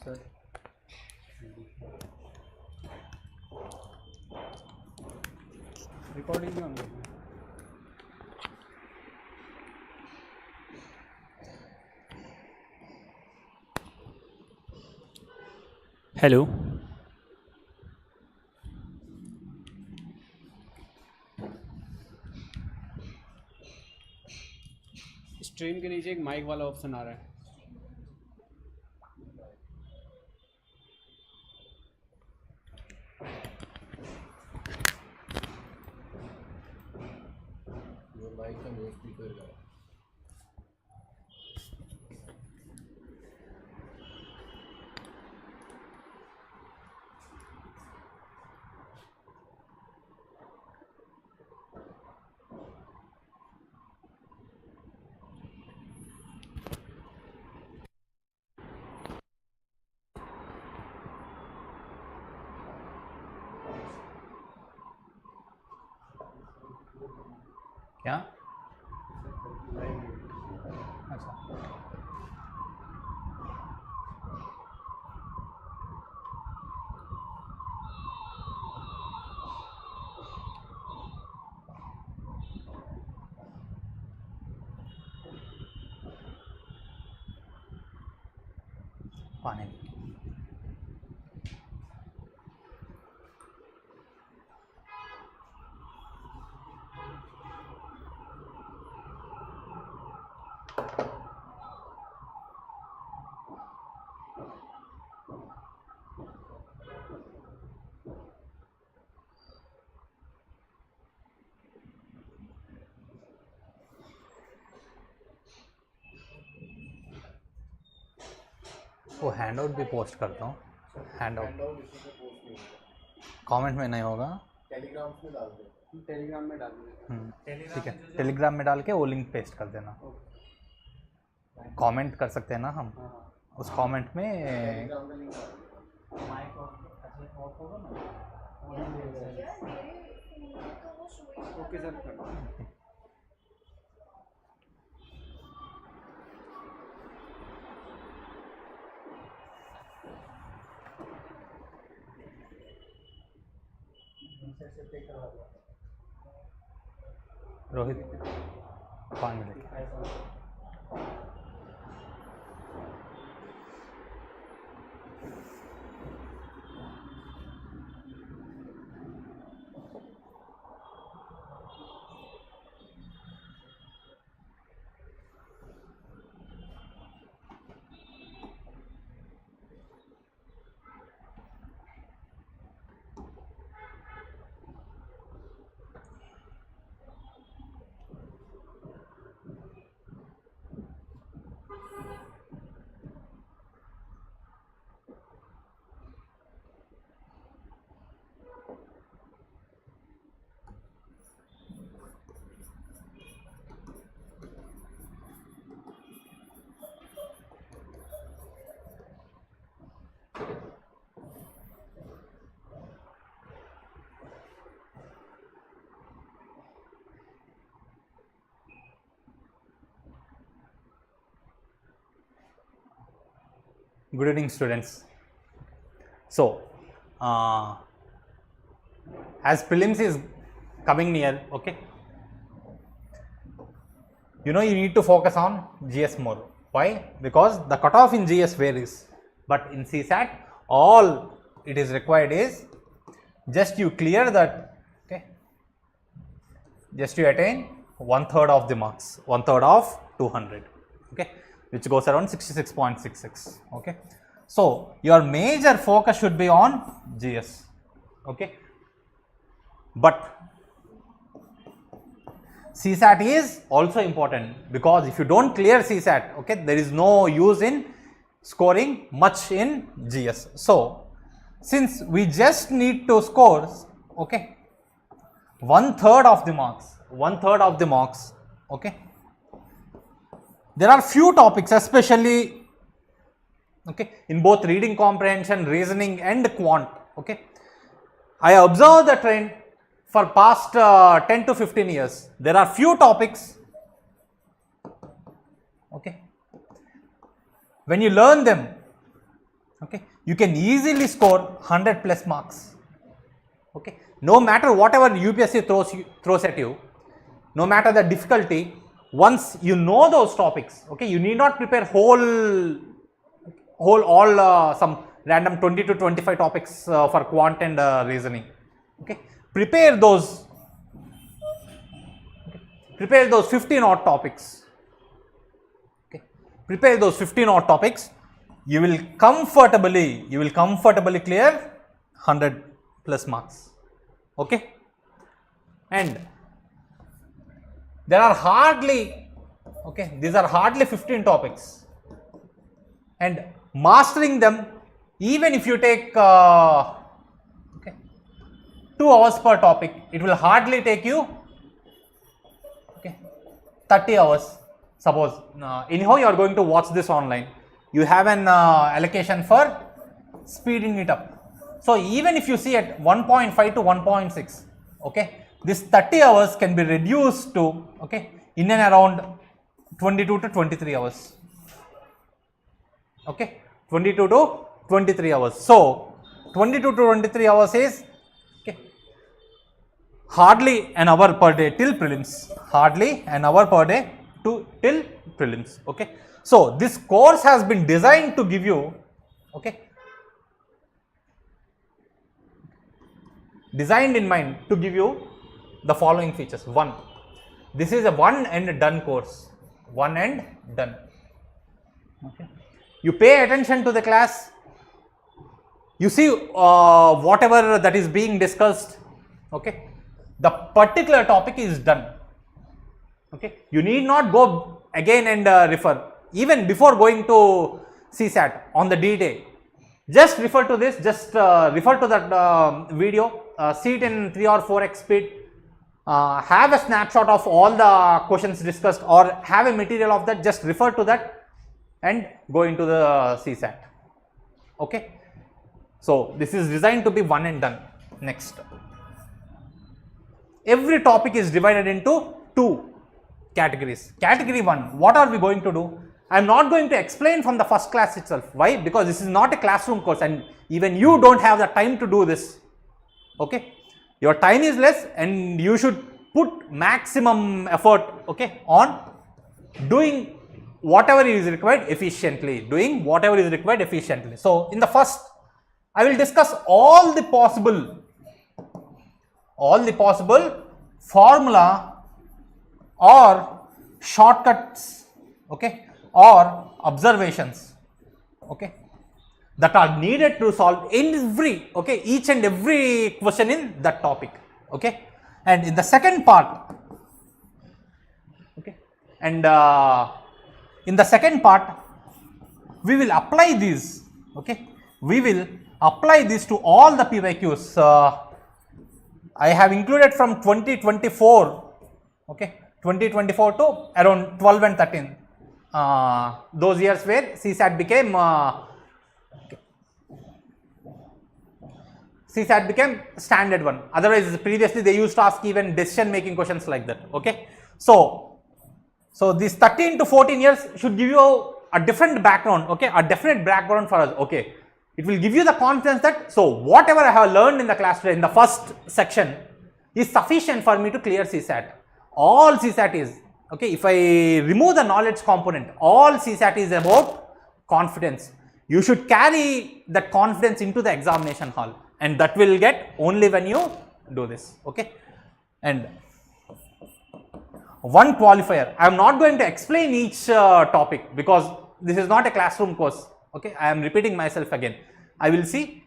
sir. Recording भी on है. Hello. Stream के नीचे एक माइक वाला ऑप्शन आ रहा है. माइक का म्यूट स्पीकर का क्या? अच्छा. पानी. वो हैंड आउट भी पोस्ट करता हूँ. हैंड आउट कमेंट में नहीं होगा, टेलीग्राम में डाल दो. टेलीग्राम में डाल देना. ठीक है, टेलीग्राम में डाल के वो लिंक पेस्ट कर देना. कमेंट कर सकते हैं ना हम उस कमेंट में. टेलीग्राम का लिंक डाल दो. माइक ऑफ होगा ना. Okay sir. रोहित पानी लेके. Good evening, students. So, as prelims is coming near, okay, you know you need to focus on GS more. Why? Because the cutoff in GS varies, but in CSAT, all it is required is just you clear that, okay, just you attain 1/3 of the marks, 1/3 of 200, okay, which goes around 66.66. Okay, so your major focus should be on GS. Okay, but CSAT is also important, because if you don't clear CSAT, okay, there is no use in scoring much in GS. So since we just need to score, okay, 1/3 of the marks, 1/3 of the marks, okay. There are few topics, especially, okay, in both reading comprehension, reasoning and quant, okay. I observe the trend for past 10 to 15 years. There are few topics, okay, when you learn them, okay, you can easily score 100 plus marks. Okay, no matter whatever UPSC throws at you, no matter the difficulty, once you know those topics, okay, you need not prepare some random 20 to 25 topics for quant and reasoning. Okay, prepare those 15 odd topics. Okay, prepare those 15 odd topics. You will comfortably clear 100 plus marks. Okay, and there are hardly, okay, these are hardly 15 topics, and mastering them, even if you take 2 hours per topic, it will hardly take you 30 hours. Suppose anyhow you are going to watch this online, you have an allocation for speeding it up. So even if you see at 1.5 to 1.6, okay, this 30 hours can be reduced to, okay, in and around 22 to 23 hours. Okay, 22 to 23 hours. So 22 to 23 hours is, okay, hardly an hour per day till prelims. Hardly an hour per day till prelims. Okay, so this course has been designed to give you, okay, designed in mind to give you the following features. One, this is a one and done course. One and done. Okay, you pay attention to the class, you see whatever that is being discussed. Okay, the particular topic is done. Okay, you need not go again and refer. Even before going to CSAT on the D-Day, just refer to this, just refer to that video, see it in 3 or 4x speed, have a snapshot of all the questions discussed, or have a material of that, just refer to that and go into the CSAT. Okay, so this is designed to be one and done. Next, every topic is divided into 2 categories. Category 1, what are we going to do? I am not going to explain from the first class itself. Why? Because this is not a classroom course, and even you don't have the time to do this. Okay, your time is less, and you should put maximum effort, okay, on doing whatever is required efficiently. So in the first, I will discuss all the possible formula or shortcuts, okay, or observations, okay, that are needed to solve each and every question in that topic. Okay, and in the second part, okay, and in the second part we will apply these, okay, we will apply this to all the PYQs. I have included from 2024, okay, 2024 to around 12 and 13, those years where CSAT became standard one. Otherwise, previously they used to ask even decision making questions like that. Okay, so these 13 to 14 years should give you a different background, okay, a definite background for us. Okay, it will give you the confidence that, so whatever I have learned in the class today in the first section is sufficient for me to clear CSAT. All CSAT is, okay, if I remove the knowledge component, all CSAT is about confidence. You should carry that confidence into the examination hall, and that will get only when you do this. Okay, and one qualifier, I am not going to explain each topic because this is not a classroom course. Okay, I am repeating myself again. I will see,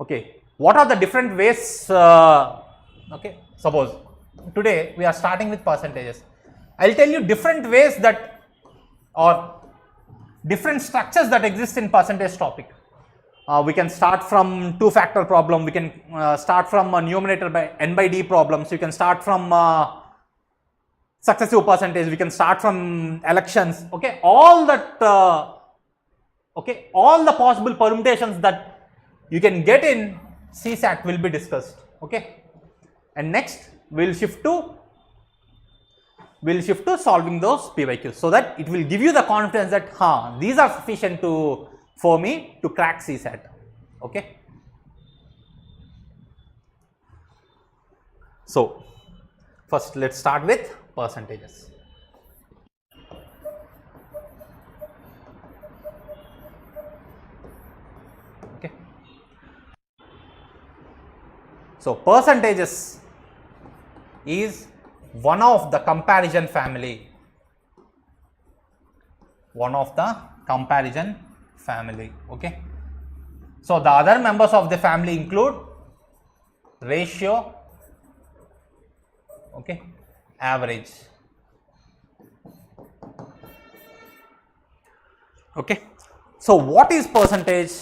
okay, what are the different ways, okay, suppose today we are starting with percentages. I will tell you different ways that, or different structures that exist in percentage topic. We can start from 2-factor problem, we can start from numerator by n by d problems, you can start from successive percentage, we can start from elections. Okay, all that, okay, all the possible permutations that you can get in CSAT will be discussed. Okay, and next we will shift to solving those PYQs, so that it will give you the confidence that these are sufficient to for me to crack CSAT. Okay. So first let's start with percentages. Okay. So percentages is one of the comparison family. One of the comparison family. Okay. So the other members of the family include ratio, okay, average. Okay. So what is percentage?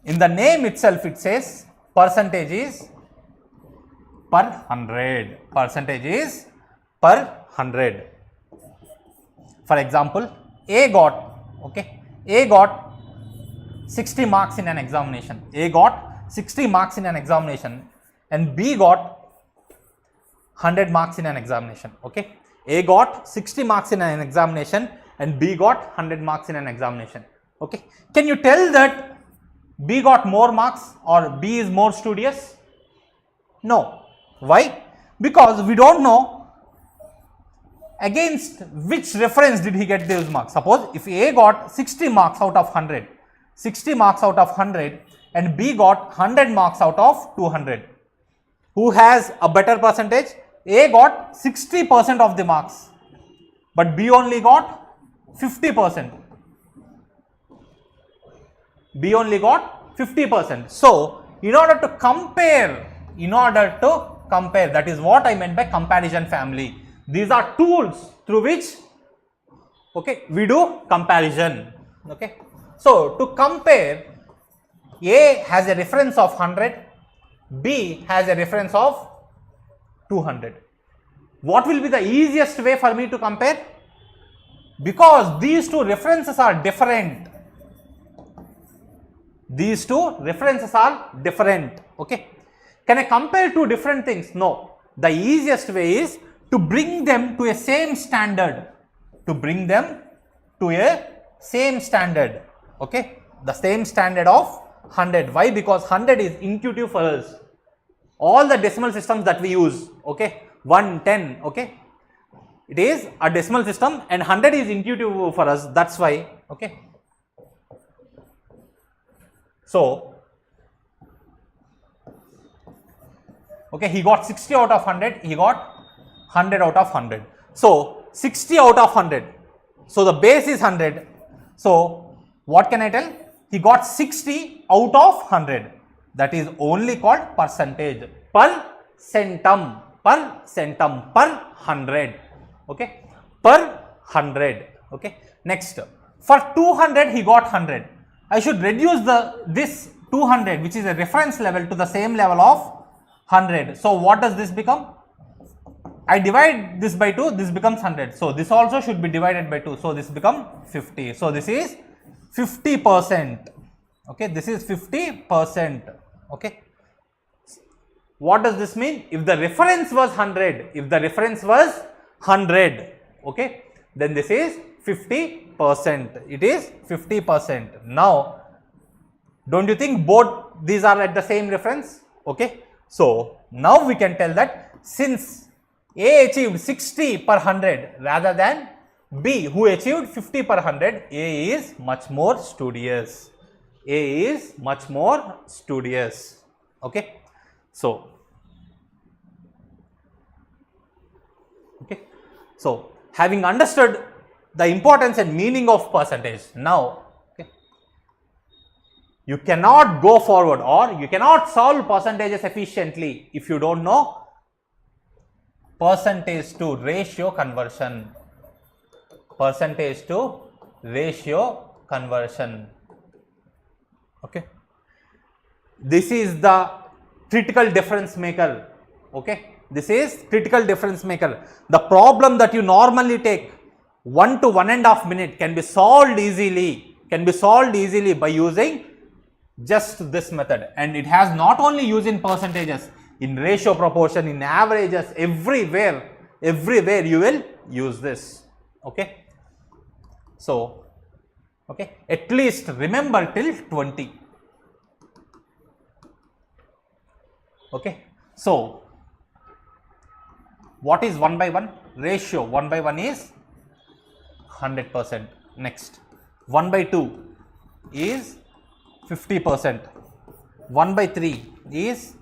In the name itself it says percentage is per 100. Percentage is per 100. For example, A got 60 marks in an examination. A got 60 marks in an examination and B got 100 marks in an examination. Okay. A got 60 marks in an examination and B got 100 marks in an examination. Okay. Can you tell that B got more marks or B is more studious? No. Why? Because we don't know against which reference did he get those marks. Suppose if A got 60 marks out of 100, 60 marks out of 100 and B got 100 marks out of 200. Who has a better percentage? A got 60% of the marks, but B only got 50%. B only got 50%. So, in order to compare, that is what I meant by comparison family. These are tools through which, okay, we do comparison. Okay. So, to compare, A has a reference of 100, B has a reference of 200. What will be the easiest way for me to compare? Because these two references are different. These two references are different. Okay. Can I compare two different things? No. The easiest way is to bring them to a same standard. Okay. The same standard of 100. Why? Because 100 is intuitive for us. All the decimal systems that we use, okay, 1, 10, okay, it is a decimal system and 100 is intuitive for us. That's why, okay. So, okay, he got 60 out of 100, he got 100 out of 100. So, 60 out of 100. So, the base is 100. So, what can I tell? He got 60 out of 100. That is only called percentage. Per centum, per 100. Okay. Per 100. Okay. Next, for 200 he got 100. I should reduce this 200, which is a reference level, to the same level of 100. So, what does this become? I divide this by 2, this becomes 100. So, this also should be divided by 2. So, this becomes 50. So, this is 50%. Okay, this is 50%. Okay. What does this mean? If the reference was 100, okay, then this is 50%. It is 50%. Now, don't you think both these are at the same reference? Okay. So, now we can tell that since A achieved 60 per 100 rather than B who achieved 50 per 100, A is much more studious. A is much more studious. Okay. So, okay. So, having understood the importance and meaning of percentage, now, okay, you cannot go forward or you cannot solve percentages efficiently if you don't know percentage to ratio conversion. Percentage to ratio conversion. Okay. This is the critical difference maker. Okay. This is critical difference maker. The problem that you normally take 1 to 1.5 minutes can be solved easily. By using just this method. And it has not only used in percentages, in ratio proportion, in averages, everywhere you will use this. Okay. So, Okay, at least remember till 20. Okay, so what is 1 by 1 ratio? 1 by 1 is 100%. Next, 1 by 2 is 50%. 1 by 3 is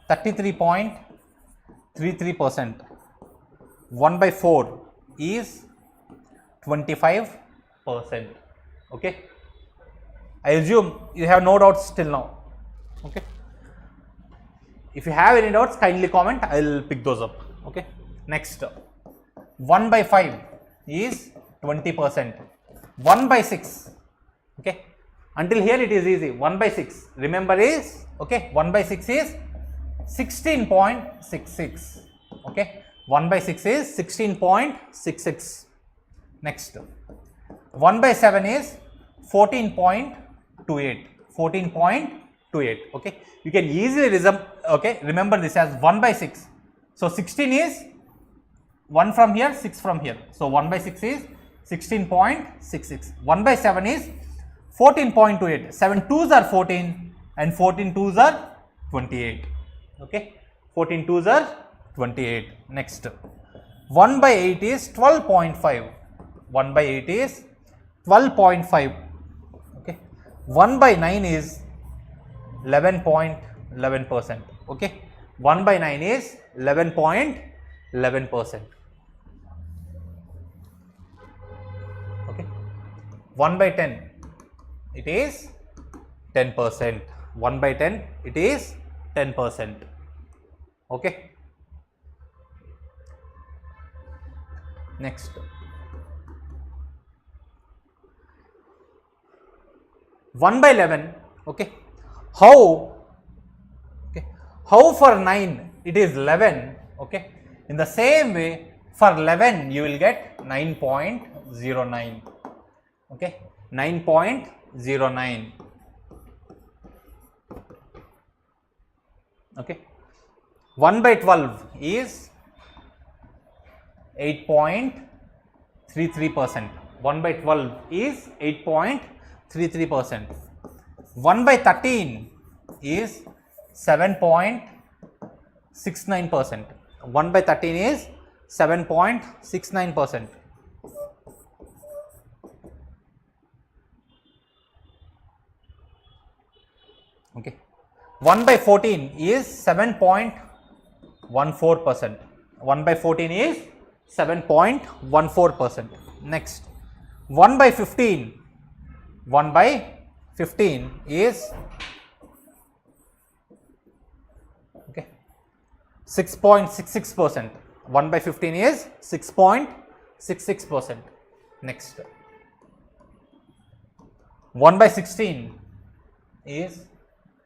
33.33%. 1 by 4 is 25%. Okay, I assume you have no doubts till now. Okay, if you have any doubts, kindly comment, I will pick those up. Okay, next, 1 by 5 is 20%. 1 by 6, okay, until here it is easy. 1 by 6, remember, is, okay, 1 by 6 is 16.66. okay, 1 by 6 is 16.66. Next, 1 by 7 is 14.28. 14.28. okay, you can easily remember this as 1 by 6. So 16 is 1 from here, 6 from here. So 1 by 6 is 16.66. 1 by 7 is 14.28. 7 2s are 14 and 14 2s are 28. Okay, 14 2s are 28. Next, 1 by 8 is 12.5. 1 by 8 is 12.5. okay, 1 by 9 is 11.11%. okay, 1 by 9 is 11.11%. okay, 1 by 10 it is 10%. 1 by 10 it is 10%. okay, next, 1 by 11, okay, how for 9 it is 11, okay, in the same way for 11 you will get 9.09, okay, 9.09, okay, 1 by 12 is 8.33%. 1 by 12 is 8.33%. 1 by 13 is 7.69%. 1 by 13 is 7.69%. okay, 1 by 14 is 7.14%. 1 by 14 is 7.14%. Next, 1 by 15. 1 by 15 is, okay, 6.66%. 1 by 15 is 6.66%. Next, 1 by 16 is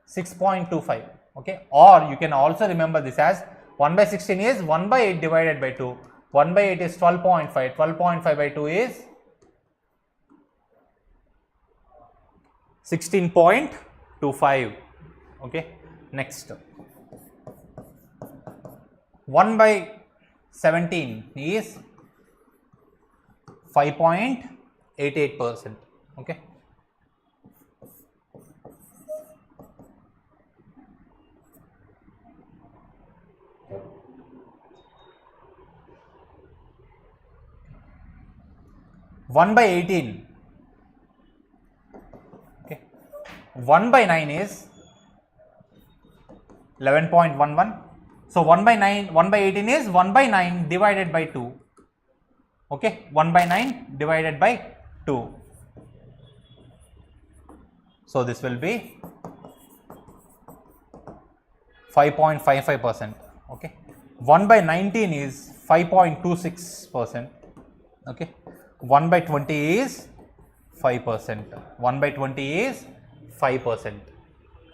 6.25. okay, or you can also remember this as 1 by 16 is 1 by 8 divided by 2. 1 by 8 is 12.5. 12.5 by 2 is 16.25. okay, next, 1 by 17 is 5.88%. okay, 1 by 18, okay, 1 by 9 is 11.11. So 1 by 9, 1 by 18 is 1 by 9 divided by 2. okay, 1 by 9 divided by 2. So this will be 5.55%. okay, 1 by 19 is 5.26%. okay, 1 by 20 is 5%. 1 by 20 is 5%.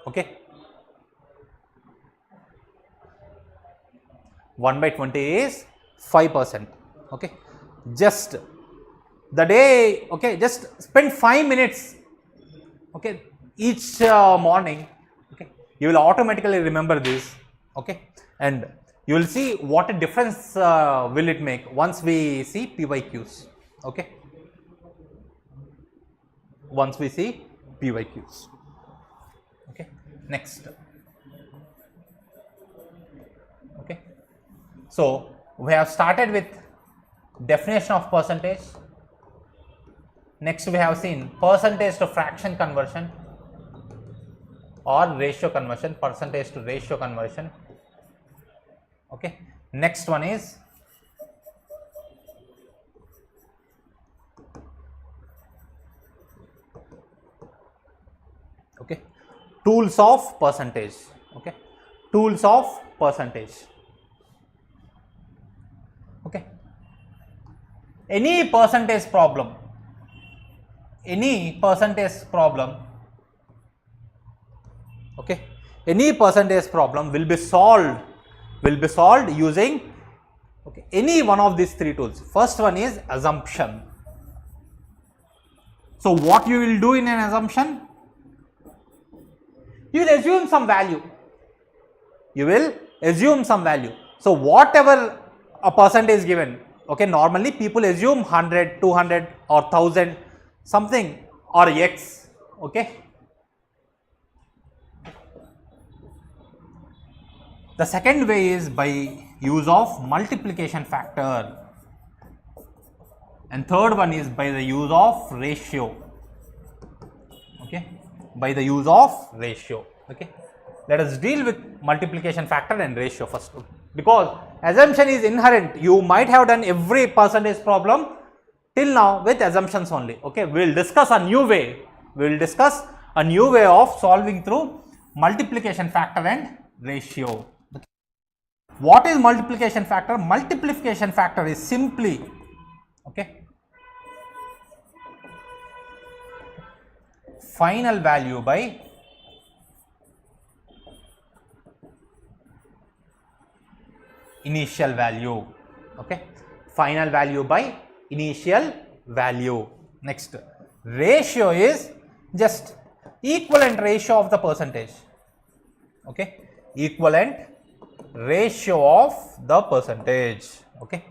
okay, 1 by 20 is 5%. okay, just the day, okay, just spend 5 minutes, okay, each morning, okay, you will automatically remember this, okay, and you will see what a difference will it make once we see PYQs. okay, once we see PYQs. Okay, next. Okay, so we have started with definition of percentage. Next we have seen percentage to fraction conversion or ratio conversion, percentage to ratio conversion. Okay, next one is okay, tools of percentage. Okay, tools of percentage. Okay, any percentage problem, okay, any percentage problem will be solved using okay, any one of these three tools. First one is assumption. So what you will do in an assumption? You will assume some value. So whatever a percentage is given, okay, normally people assume 100, 200 or 1000 something or X, okay. The second way is by use of multiplication factor, and third one is by the use of ratio. Okay, by the use of ratio. Okay, let us deal with multiplication factor and ratio first, because assumption is inherent. You might have done every percentage problem till now with assumptions only. Okay, we will discuss a new way. Of solving through multiplication factor and ratio. Okay. What is multiplication factor? Multiplication factor is simply, okay, final value by initial value. Okay, final value by initial value. Next, ratio is just equivalent ratio of the percentage. Okay, equivalent ratio of the percentage. Okay,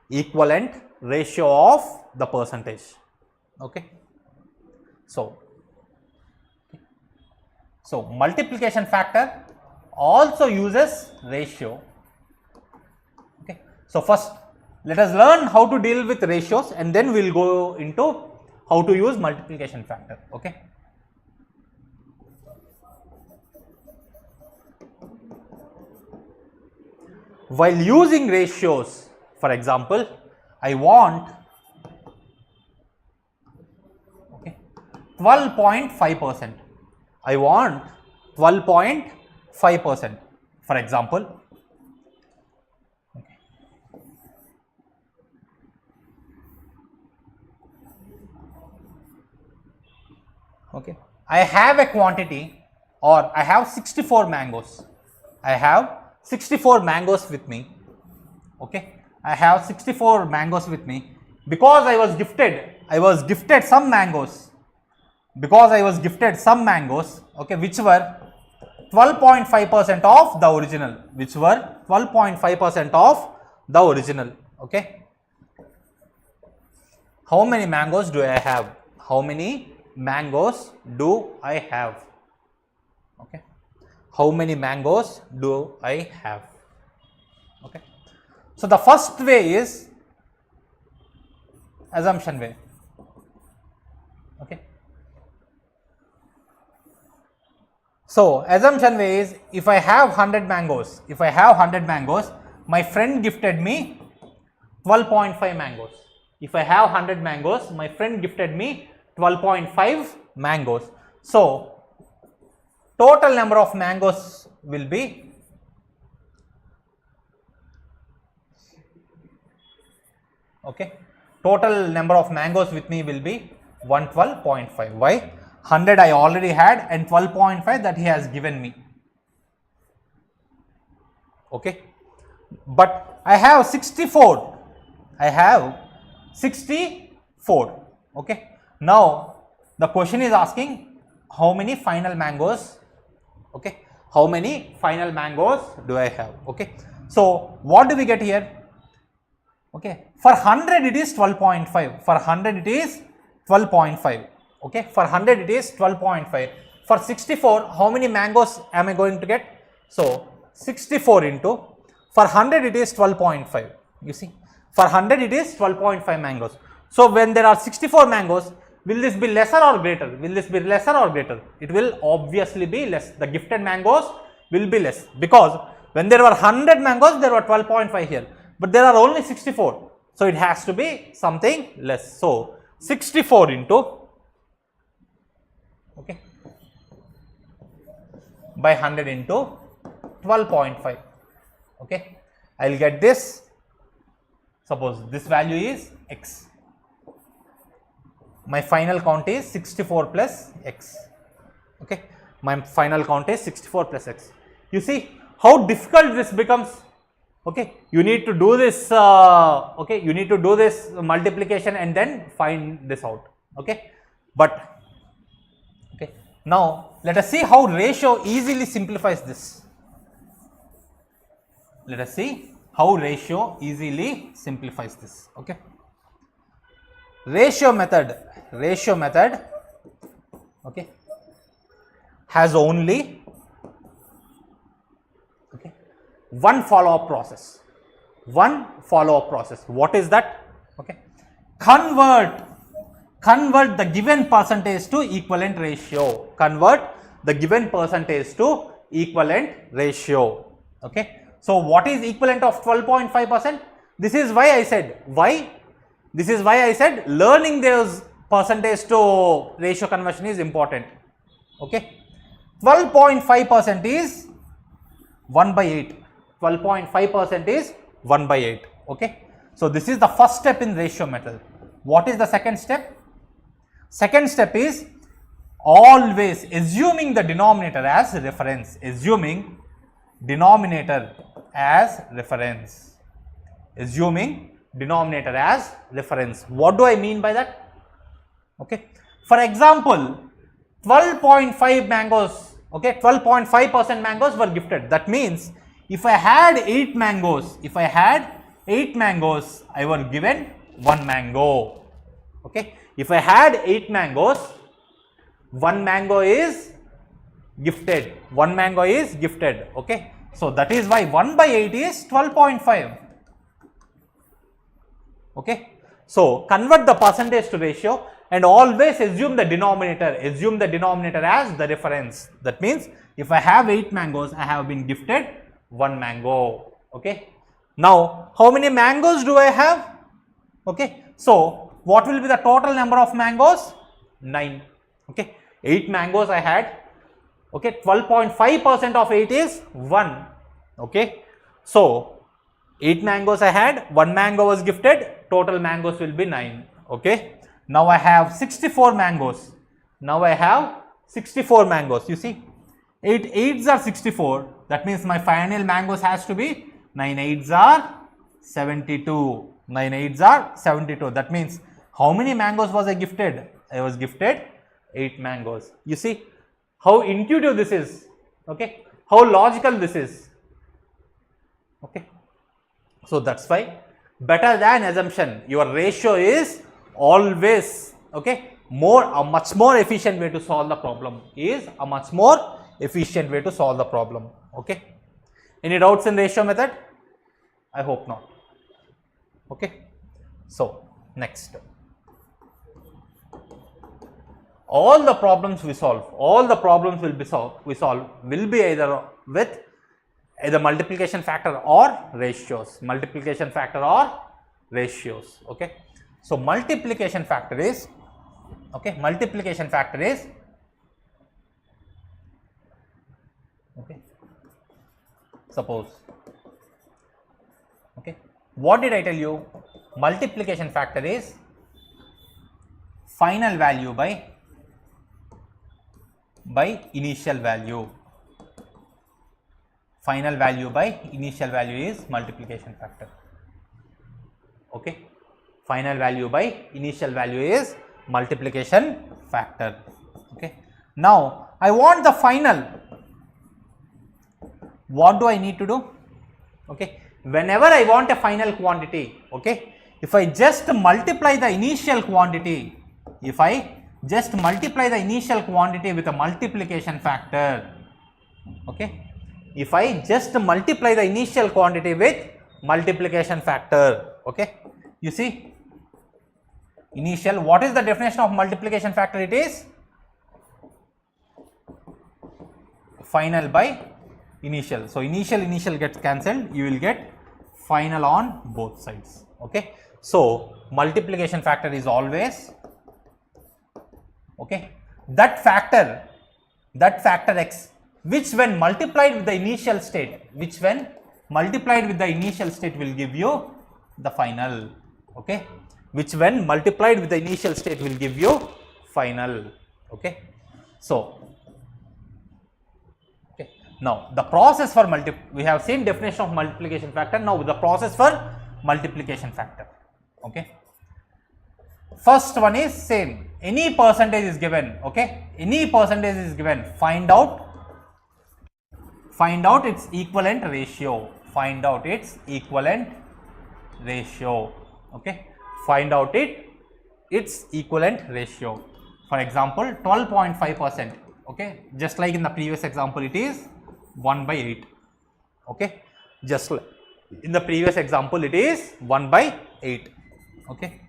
equivalent ratio of the percentage. Okay, so multiplication factor also uses ratio. Okay, so first let us learn how to deal with ratios, and then we will go into how to use multiplication factor. Okay, while using ratios, for example, I want 12.5%. I want 12.5%, for example. Okay, I have a quantity, or I have 64 mangoes. I have 64 mangoes with me. Okay, I have 64 mangoes with me because I was gifted some mangoes. Okay, which were 12.5% of the original. Okay, how many mangoes do I have? Okay, how many mangoes do I have? Okay, so the first way is assumption way. Okay, so assumption way is, if I have 100 mangoes, my friend gifted me 12.5 mangoes. If I have 100 mangoes, my friend gifted me 12.5 mangoes. So total number of mangoes will be total number of mangoes with me will be 112.5. Why? 100 I already had, and 12.5 that he has given me. Okay, but I have 64. Okay, now the question is asking how many final mangoes. Okay, how many final mangoes do I have? Okay, so what do we get here? Okay, for 100 it is 12.5. Okay, for 100 it is 12.5. For 64, how many mangoes am I going to get? So 64 into, for 100 it is 12.5. You see, for 100 it is 12.5 mangoes. So when there are 64 mangoes, will this be lesser or greater? Will this be lesser or greater? It will obviously be less. The gifted mangoes will be less, because when there were 100 mangoes, there were 12.5 here, but there are only 64. So it has to be something less. So 64 into, okay, by 100 into 12.5. Okay, I will get this. Suppose this value is x. My final count is 64 plus x. Okay, my final count is 64 plus x. You see how difficult this becomes. Okay, you need to do this. Okay, you need to do this multiplication and then find this out. Okay, but okay, now let us see how ratio easily simplifies this. Let us see how ratio easily simplifies this. Okay, ratio method, okay, has only, okay, one follow-up process. What is that? Okay, convert the given percentage to equivalent ratio. Okay, so what is equivalent of 12.5%? This is why I said, learning those percentage to ratio conversion is important. Okay, 12.5% is 1 by 8. 12.5% is 1 by 8. Okay, so this is the first step in ratio method. What is the second step? Second step is always assuming the denominator as reference. Assuming denominator as reference. What do I mean by that? Okay, for example, 12.5 mangoes, okay, 12.5% mangoes were gifted. That means if I had 8 mangoes, I were given 1 mango. Okay, if I had 8 mangoes, 1 mango is gifted. Okay, so that is why 1 by 8 is 12.5. Okay, so convert the percentage to ratio and always assume the denominator as the reference. That means if I have 8 mangoes, I have been gifted 1 mango. Okay, now how many mangoes do I have? Okay, so what will be the total number of mangoes? 9. Okay, 8 mangoes I had. Okay, 12.5% of 8 is 1. Okay, so 8 mangoes I had, 1 mango was gifted, total mangoes will be 9. Okay, now I have 64 mangoes. You see, 8 8s are 64. That means my final mangoes has to be 9 8s are 72. That means how many mangoes was I gifted? I was gifted 8 mangoes. You see how intuitive this is. Okay, how logical this is. Okay, so that's why better than assumption, your ratio is always, okay, a much more efficient way to solve the problem. Okay, any doubts in ratio method? I hope not. Okay, so next, all the problems we solve, will be either with either multiplication factor or ratios. Okay, so multiplication factor is, okay, okay, suppose, okay, what did I tell you? Multiplication factor is final value by initial value. Final value by initial value is multiplication factor. Okay, final value by initial value is multiplication factor. Okay, now I want the final. What do I need to do? Okay, whenever I want a final quantity, okay, if I just multiply the initial quantity, just multiply the initial quantity with a multiplication factor. Okay. If I just multiply the initial quantity with multiplication factor, okay, you see initial, what is the definition of multiplication factor? It is final by initial. So initial gets cancelled, you will get final on both sides. Okay. So multiplication factor is always, okay, that factor x, which when multiplied with the initial state, will give you the final. Okay, which when multiplied with the initial state will give you final. Okay, so okay, now the process for we have seen definition of multiplication factor. Now the process for multiplication factor. Okay, first one is same, any percentage is given. Okay, any percentage is given, find out its equivalent ratio, okay, find out its equivalent ratio. For example, 12.5%, okay, just like in the previous example it is 1 by 8, okay, just like in the previous example it is 1 by 8, okay.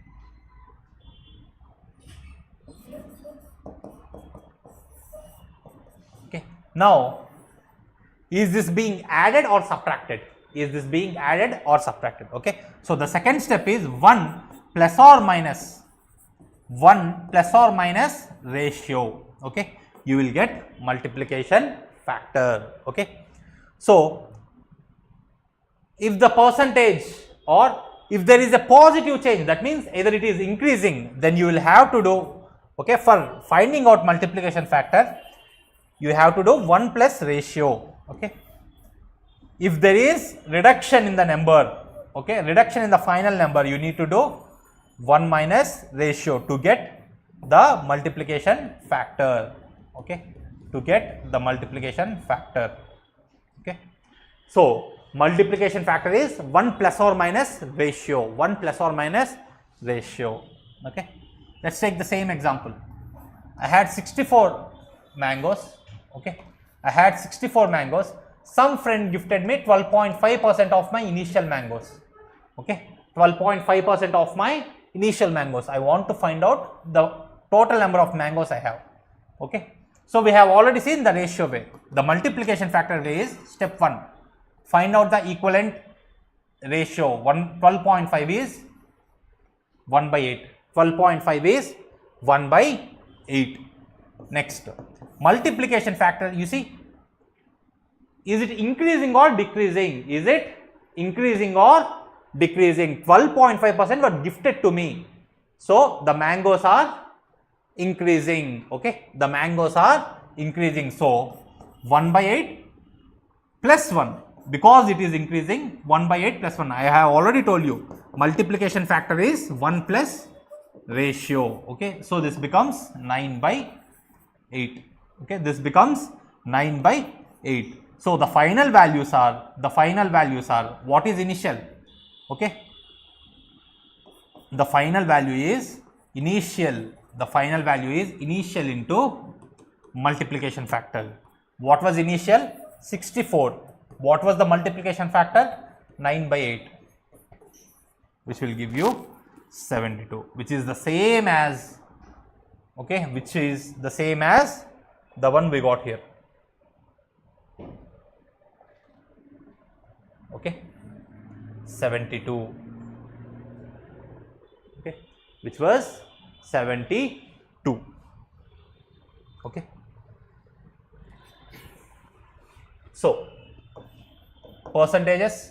Okay, now is this being added or subtracted? Okay, so the second step is 1 plus or minus ratio. Okay, you will get multiplication factor. Okay, so if the percentage or if there is a positive change, that means either it is increasing, then you will have to do, okay, for finding out multiplication factor, you have to do 1 plus ratio. Okay, if there is reduction in the number, okay, reduction in the final number, you need to do 1 minus ratio to get the multiplication factor. Okay, to get the multiplication factor. Okay, so multiplication factor is 1 plus or minus ratio, Okay, let's take the same example. I had 64 mangoes. Okay, I had 64 mangoes. Some friend gifted me 12.5% of my initial mangoes. Okay, 12.5% of my initial mangoes. I want to find out the total number of mangoes I have. Okay, so we have already seen the ratio way. The multiplication factor way is step 1. Find out the equivalent ratio. 12.5 is 1 by 8. 12.5 is 1 by 8. Next, multiplication factor, you see, is it increasing or decreasing? 12.5% were gifted to me. So the mangoes are increasing. Okay, the mangoes are increasing. So 1 by 8 plus 1, because it is increasing, 1 by 8 plus 1. I have already told you multiplication factor is 1 plus ratio. Okay, so this becomes 9 by 8. Okay, this becomes 9 by 8. So the final values are, what is initial? Okay, the final value is initial. Into multiplication factor. What was initial? 64. What was the multiplication factor? 9 by 8, which will give you 72, which is the same as, okay, which is the same as the one we got here. Okay, 72. Okay, which was 72. Okay, so percentages.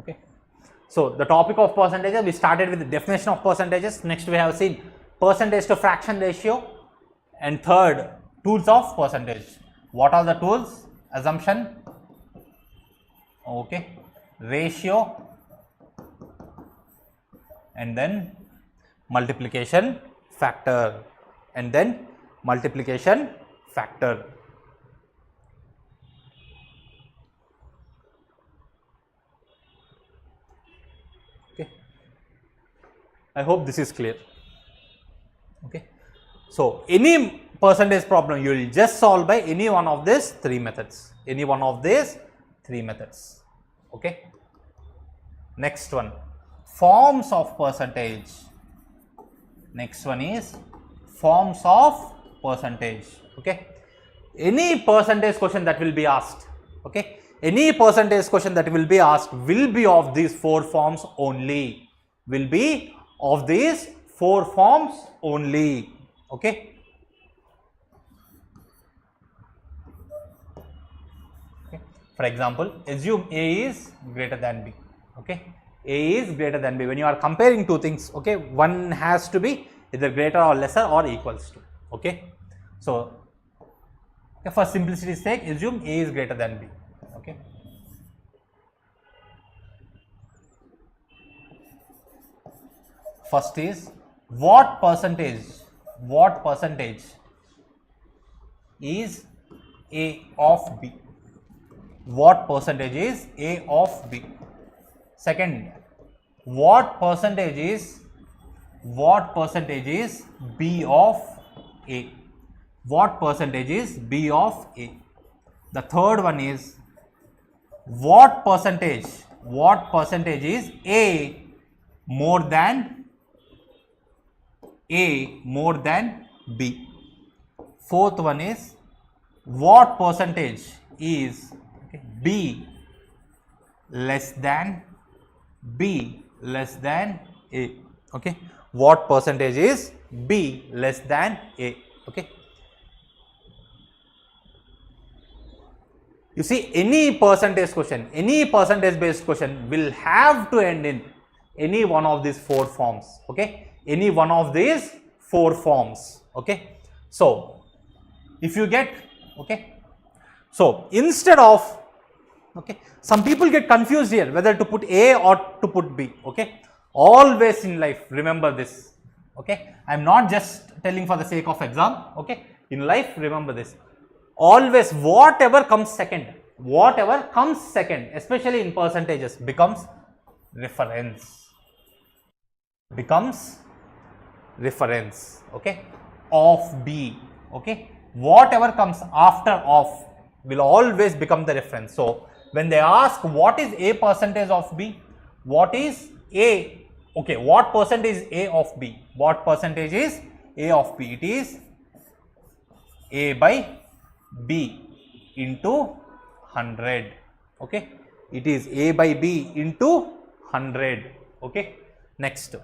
Okay, so the topic of percentages, we started with the definition of percentages. Next we have seen percentage to fraction ratio, and third, tools of percentage. What are the tools? Assumption, okay, ratio, and then multiplication factor, I hope this is clear. Okay. So, any percentage problem you will just solve by any one of these three methods. Any one of these three methods. Okay. Next one, forms of percentage. Next one is forms of percentage. Okay. Any percentage question that will be asked. Okay. Any percentage question that will be asked will be of these four forms only. Will be of these four forms only. Okay. Okay. For example, assume A is greater than B. Okay. A is greater than B. When you are comparing two things, okay, one has to be either greater or lesser or equals to. Okay. So, okay, for simplicity's sake, assume A is greater than B. Okay. First is what percentage is A of B? What percentage is A of B? Second, what percentage is B of A? What percentage is B of A? The third one is what percentage is A more than B? Fourth one is what percentage is B less than A? Okay, what percentage is B less than A? Okay. You see, any percentage question, any percentage based question will have to end in any one of these four forms. Okay, any one of these four forms. Okay. So, if you get, okay, so instead of, okay, some people get confused here whether to put A or to put B. Okay, always in life remember this. Okay, I am not just telling for the sake of exam. Okay, in life remember this. Always whatever comes second, especially in percentages, becomes reference. Okay, of B. Okay, whatever comes after of will always become the reference. So, when they ask what is A percentage of B, what is A? Okay, what percentage is A of B? What percentage is A of B? It is A by B into 100. Okay, it is A by B into 100. Okay. Next,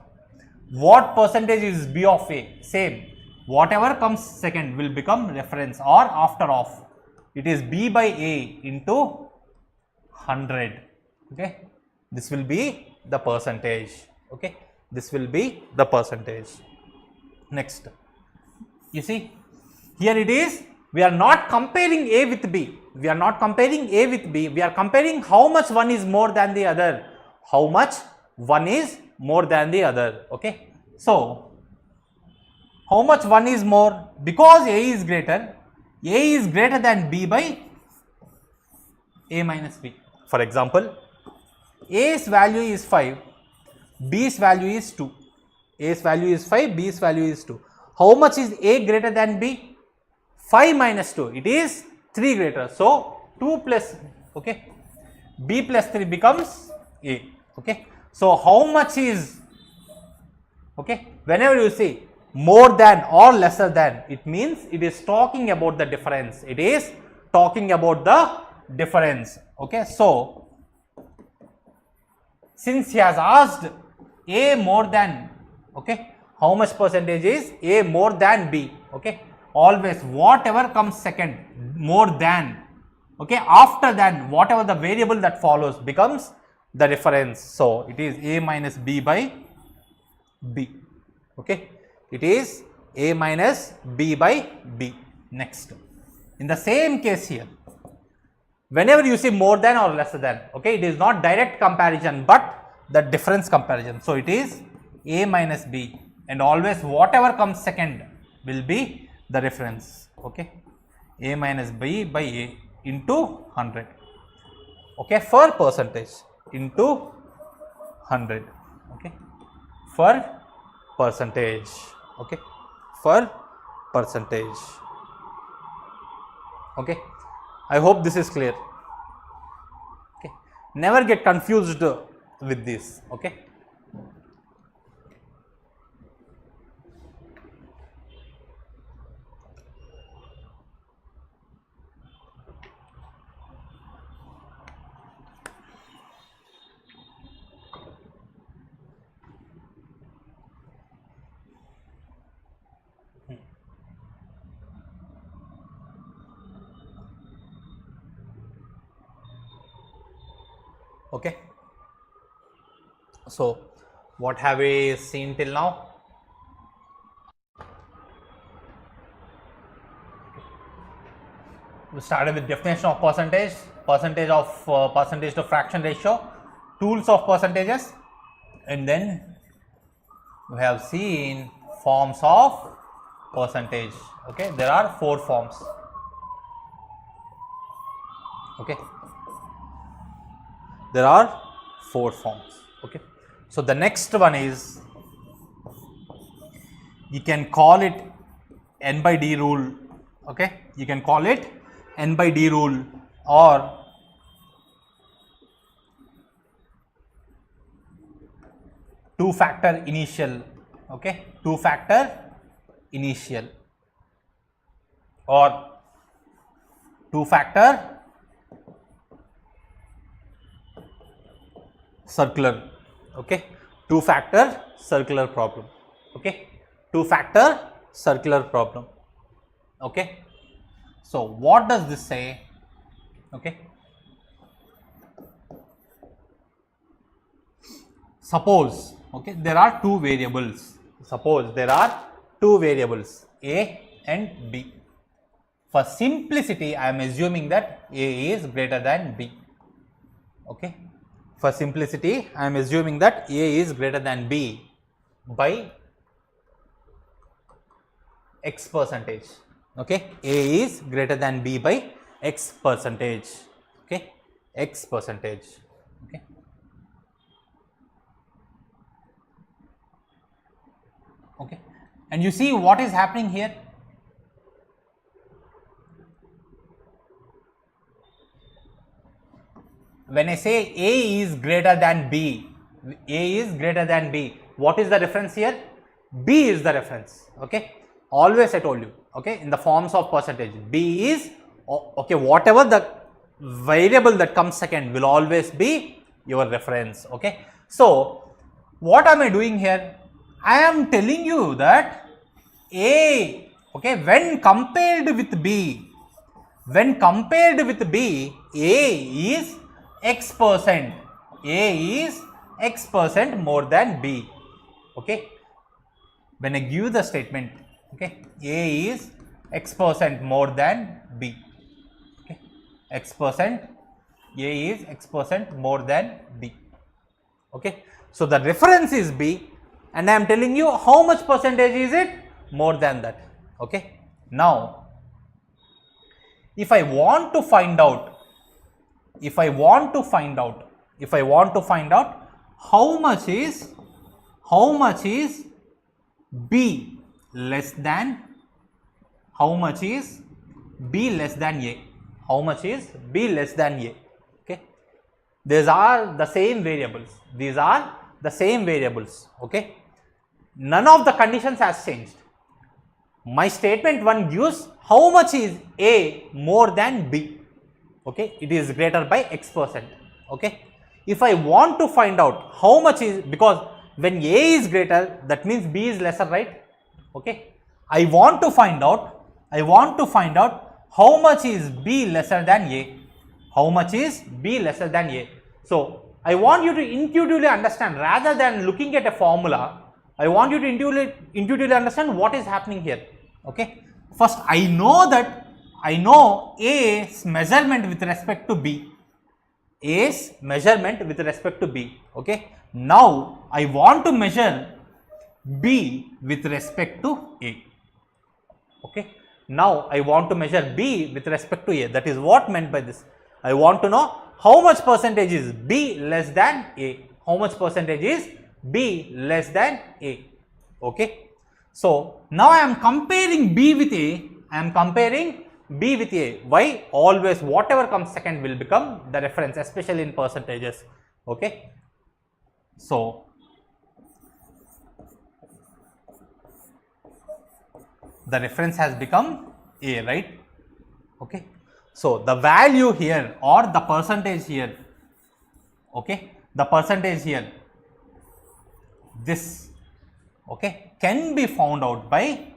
what percentage is B of A? Same, whatever comes second will become reference or after of. It is B by A into 100. Okay, this will be the percentage. Okay, this will be the percentage. Next, you see, here it is, we are not comparing A with B. We are not comparing A with B. We are comparing how much one is more than the other. How much one is more than the other. Okay. So, how much one is more? Because A is greater than B by A minus B. For example, A's value is 5, B's value is 2. A's value is 5, B's value is 2. How much is A greater than B? 5 minus 2, it is 3 greater. So, 2 plus, okay, B plus 3 becomes A. Okay. So, how much is, okay, whenever you say more than or lesser than, it means it is talking about the difference. It is talking about the difference. Okay. So, since he has asked A more than, okay, how much percentage is A more than B? Okay. Always whatever comes second, more than, okay, after than, whatever the variable that follows becomes the reference. So, it is A minus B by B. Okay. It is A minus B by B. Next, in the same case here, whenever you see more than or lesser than, okay, it is not direct comparison but the difference comparison. So, it is A minus B, and always whatever comes second will be the reference. Okay, A minus B by A into 100. Okay, for percentage into 100. Okay, for percentage. Okay, for percentage. Okay, I hope this is clear. Okay, never get confused with this. Okay. Okay, so what have we seen till now? We started with definition of percentage, percentage to fraction ratio, tools of percentages, and then we have seen forms of percentage. Okay, there are 4 forms. Okay, there are 4 forms. Okay, so the next one is, you can call it n by d rule. Okay, you can call it n by d rule, or two-factor initial. Okay, two-factor initial, or two-factor circular. Okay, two-factor circular problem. Okay, two-factor circular problem. Okay, so what does this say? Okay, suppose, okay, there are 2 variables. Suppose there are 2 variables, A and B. For simplicity, I am assuming that A is greater than B. Okay, for simplicity, I am assuming that A is greater than B by X percentage. Okay, A is greater than B by X percentage. Okay, X percentage. Okay. Okay, and you see what is happening here. When I say A is greater than B, A is greater than B, what is the reference here? B is the reference. Okay, always I told you. Okay, in the forms of percentage, B is, okay, whatever the variable that comes second will always be your reference. Okay, so what am I doing here? I am telling you that A, okay, when compared with B, A is X percent. A is X percent more than B. Okay, when I give the statement, okay, A is X percent more than B. Okay, X percent, A is X percent more than B. Okay, so the reference is B, and I am telling you how much percentage is it? More than that. Okay, now if I want to find out how much is B less than, how much is B less than A, how much is B less than A. Okay, these are the same variables, okay, none of the conditions has changed. My statement 1 gives how much is A more than B. Okay, it is greater by X percent. Okay, if I want to find out how much is, because when A is greater, that means B is lesser, right? Okay, I want to find out how much is B lesser than A, how much is B lesser than A. So I want you to intuitively understand, rather than looking at a formula, I want you to intuitively understand what is happening here. Okay, first I know A's measurement with respect to B. Okay, now I want to measure B with respect to A. Okay, now I want to measure B with respect to A. That is what meant by this. I want to know how much percentage is B less than A. How much percentage is B less than A. Okay. So now I am comparing B with A. I am comparing B with A. Why? Always whatever comes second will become the reference, especially in percentages. Okay. So the reference has become A, right? Okay. So the value here or the percentage here, okay, the percentage here, this, okay, can be found out by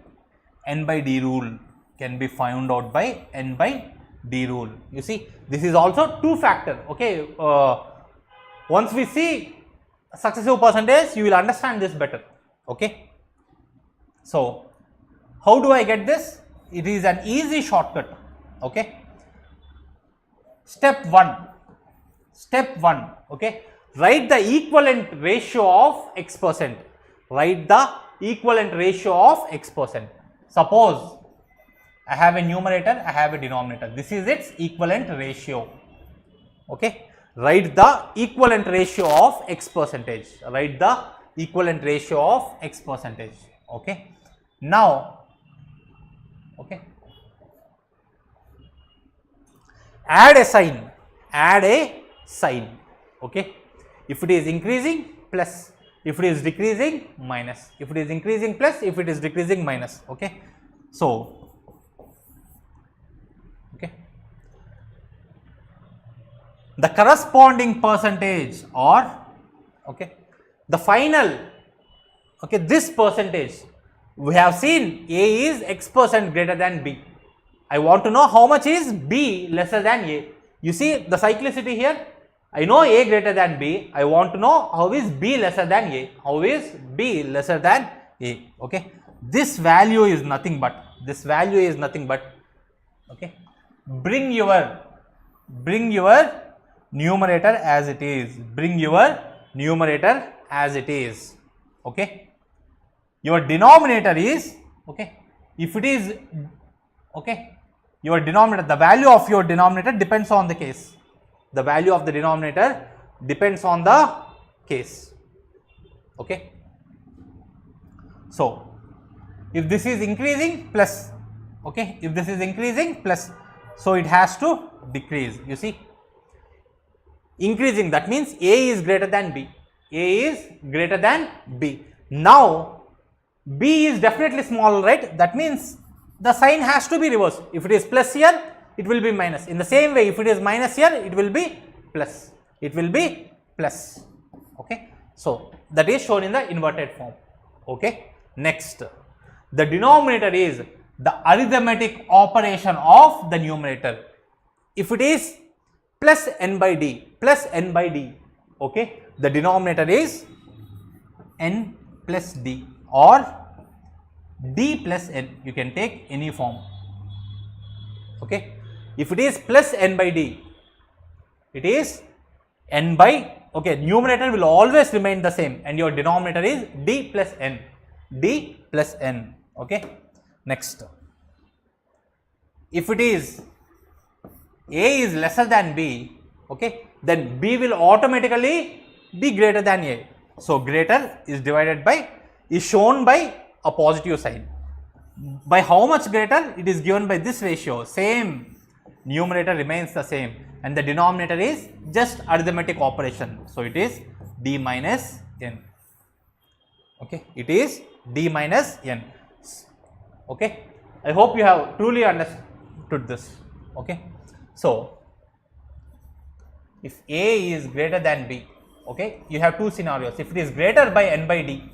n by d rule, can be found out by n by d rule. You see, this is also two factor. Okay, once we see successive percentage, you will understand this better. Okay. So how do I get this? It is an easy shortcut. Okay. Step 1. Okay. Write the equivalent ratio of x percent. Write the equivalent ratio of x percent. Suppose I have a numerator, I have a denominator. This is its equivalent ratio. Okay. Write the equivalent ratio of x percentage. Write the equivalent ratio of x percentage. Okay. Now, okay, add a sign. Okay. If it is increasing, plus. If it is decreasing, minus. If it is increasing, plus. If it is decreasing, minus. Okay. So, okay, the corresponding percentage or, okay, the final, okay, this percentage, we have seen A is x percent greater than B. I want to know how much is B lesser than A. You see the cyclicity here. I know A greater than B. I want to know how is B lesser than A. How is B lesser than A? Okay. This value is nothing but. Okay. Bring your numerator as it is. Okay. Your denominator is, okay, if it is, okay, your denominator, the value of your denominator depends on the case. The value of the denominator depends on the case. Okay. So, if this is increasing, plus, okay, if this is increasing, plus, so it has to decrease. You see, increasing, that means A is greater than B. Now, B is definitely small, right? That means the sign has to be reversed. If it is plus here, it will be minus. In the same way, if it is minus here, it will be plus. Okay. So that is shown in the inverted form. Okay. Next, the denominator is the arithmetic operation of the numerator. If it is plus n by d, okay, the denominator is n plus d or d plus n. You can take any form. Okay. If it is plus n by d, it is n by, okay, numerator will always remain the same and your denominator is d plus n. Okay. Next, if it is A is lesser than B, okay, then B will automatically be greater than A. So greater is divided by, is shown by a positive sign. By how much greater? It is given by this ratio. Same, numerator remains the same and the denominator is just arithmetic operation. So it is d minus n. Okay, it is d minus n. Okay, I hope you have truly understood this. Okay, so if A is greater than B, okay, you have two scenarios. If it is greater by n by d,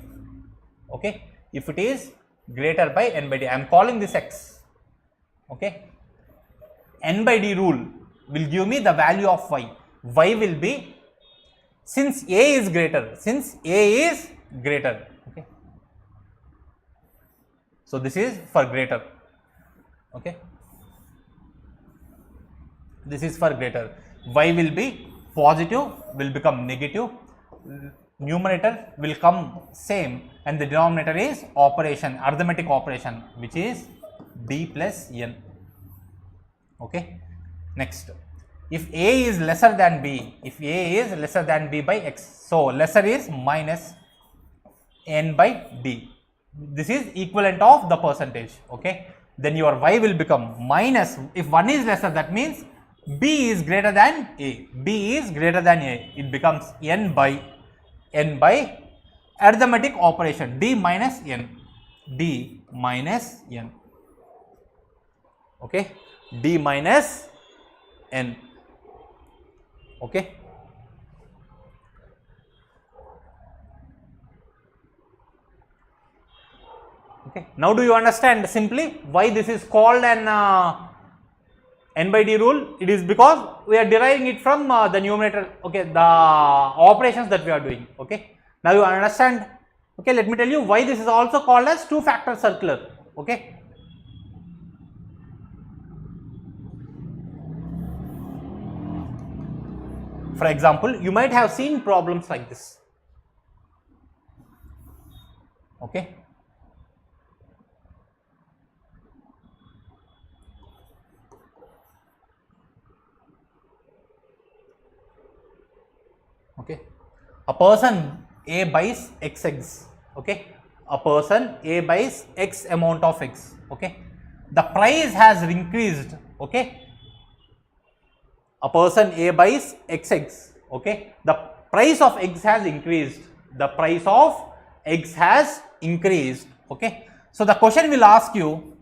okay, if it is greater by n by d, I am calling this x. Okay, n by d rule will give me the value of y. Y will be, since A is greater, okay. So this is for greater, okay. This is for greater. Y will be positive, will become negative. Numerator will come same and the denominator is operation, arithmetic operation, which is d plus n. Okay. Next, if A is lesser than B, by x, so lesser is minus n by d. this is equivalent of the percentage, okay. Then your y will become minus, if 1 is lesser, that means b is greater than a, b is greater than a, it becomes n by arithmetic operation d minus n, okay, d minus n, okay. Okay. Now do you understand simply why this is called an n by d rule? It is because we are deriving it from the numerator, okay, the operations that we are doing, okay. Now you understand, okay. Let me tell you why this is also called as two-factor circular, okay. For example, you might have seen problems like this, okay. Okay, a person A buys X eggs, okay, a person A buys X amount of eggs, okay, the price has increased, okay, a person A buys X eggs, okay, the price of eggs has increased, the price of eggs has increased, okay. So the question will ask you,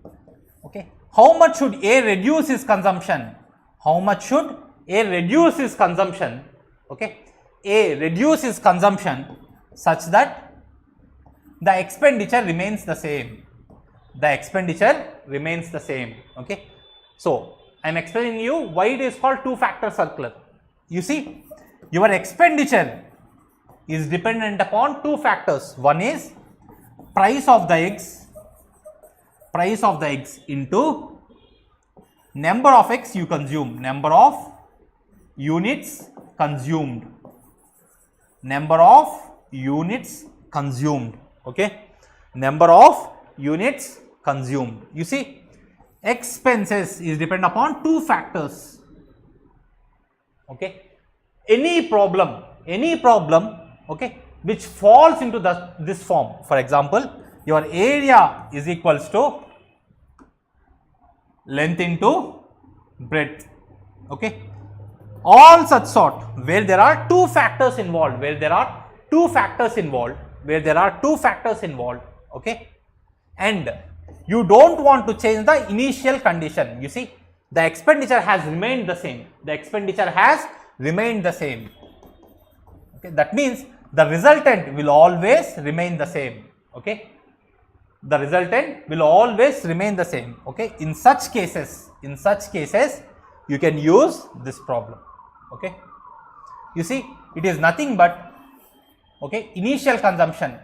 okay, how much should A reduce his consumption, how much should A reduce his consumption, okay, A reduce his consumption such that the expenditure remains the same, the expenditure remains the same, okay. So I am explaining you why it is called two-factor circular. You see, your expenditure is dependent upon two factors. One is price of the eggs into number of eggs you consume, number of units consumed, number of units consumed, okay, number of units consumed. You see, expenses is dependent upon two factors, okay. Any problem, okay, which falls into this form. For example, your area is equals to length into breadth, okay. All such sort where there are two factors involved, okay, and you don't want to change the initial condition. You see, the expenditure has remained the same, okay. That means the resultant will always remain the same, okay, okay. In such cases you can use this problem, okay. You see, it is nothing but, okay, initial consumption,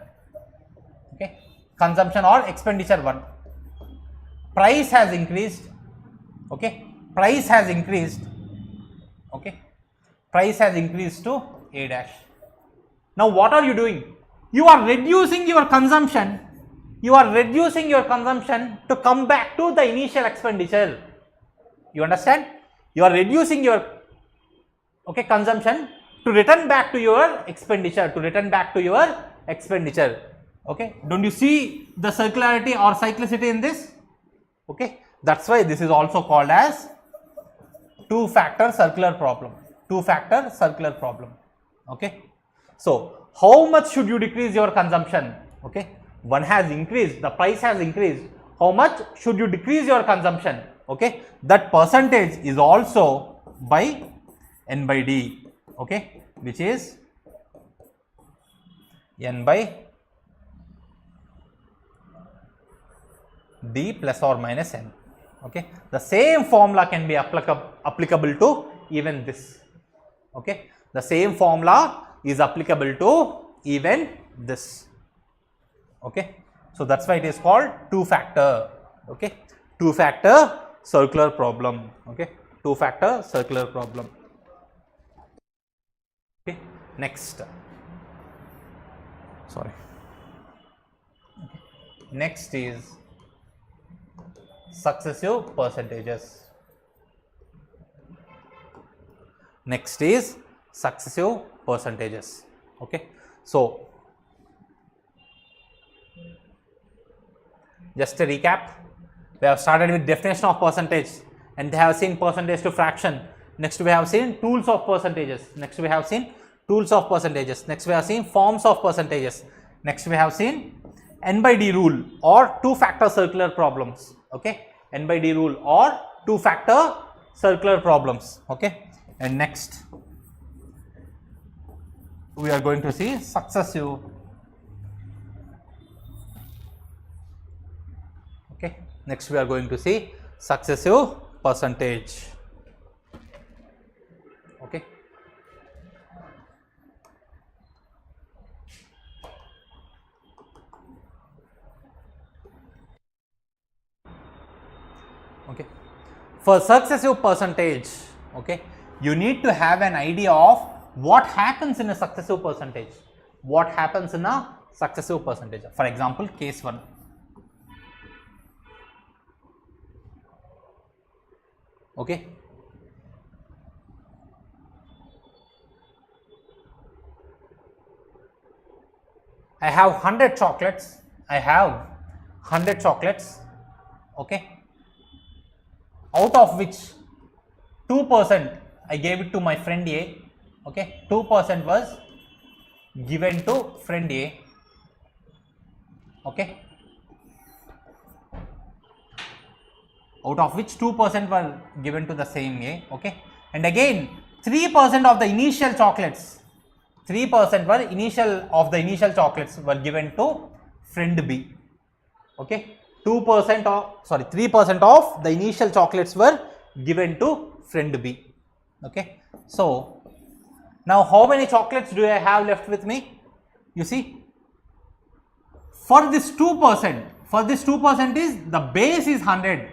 okay, consumption or expenditure 1, price has increased, okay, price has increased to A dash. Now what are you doing? You are reducing your consumption to come back to the initial expenditure. You understand? You are reducing your, okay, consumption to return back to your expenditure, okay. Don't you see the circularity or cyclicity in this? Okay, that's why this is also called as two-factor circular problem, okay. So how much should you decrease your consumption, okay, one has increased, the price has increased, how much should you decrease your consumption, okay, that percentage is also by n by d, okay, which is n by d plus or minus n, okay. The same formula can be applicable to even this, okay. The same formula is applicable to even this, okay. So that's why it is called two-factor, okay, two-factor circular problem, okay, two-factor circular problem, okay. Next, sorry, okay. Next is successive percentages. Okay. So just a recap. We have started with definition of percentage and they have seen percentage to fraction. Next we have seen tools of percentages. Next we have seen tools of percentages. Next we have seen forms of percentages. Next we have seen N by D rule or two-factor circular problems. Okay, N by D rule or two-factor circular problems. Okay, and next we are going to see successive. Okay, next we are going to see successive percentage. Okay. Okay. For successive percentage, okay, you need to have an idea of what happens in a successive percentage. What happens in a successive percentage? For example, case 1. Okay. I have 100 chocolates. I have 100 chocolates. Okay. Out of which 2% I gave it to my friend A. Okay. 2% was given to friend A. Okay. Out of which 2% were given to the same A. Okay. And again 3% of the initial chocolates. 3% were initial chocolates were given to friend B. Okay, 3% of the initial chocolates were given to friend B. Okay, so now how many chocolates do I have left with me? You see, for this 2% is the base is 100.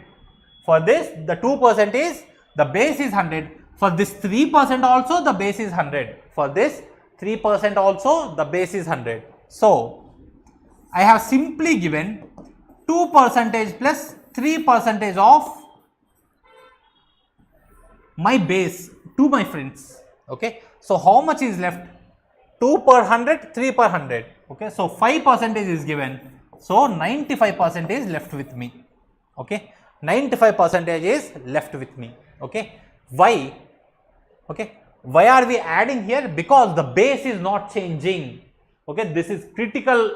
For this, the 2% is the base is 100. For this 3% also the base is 100. For this 3% also the base is 100. So I have simply given 2% plus 3% of my base to my friends. Okay. So how much is left? 2 per 100, 3 per 100. Okay. So 5% is given. So 95% is left with me. Okay. 95% is left with me. Okay. Why? Okay. Why are we adding here? Because the base is not changing. Okay, this is critical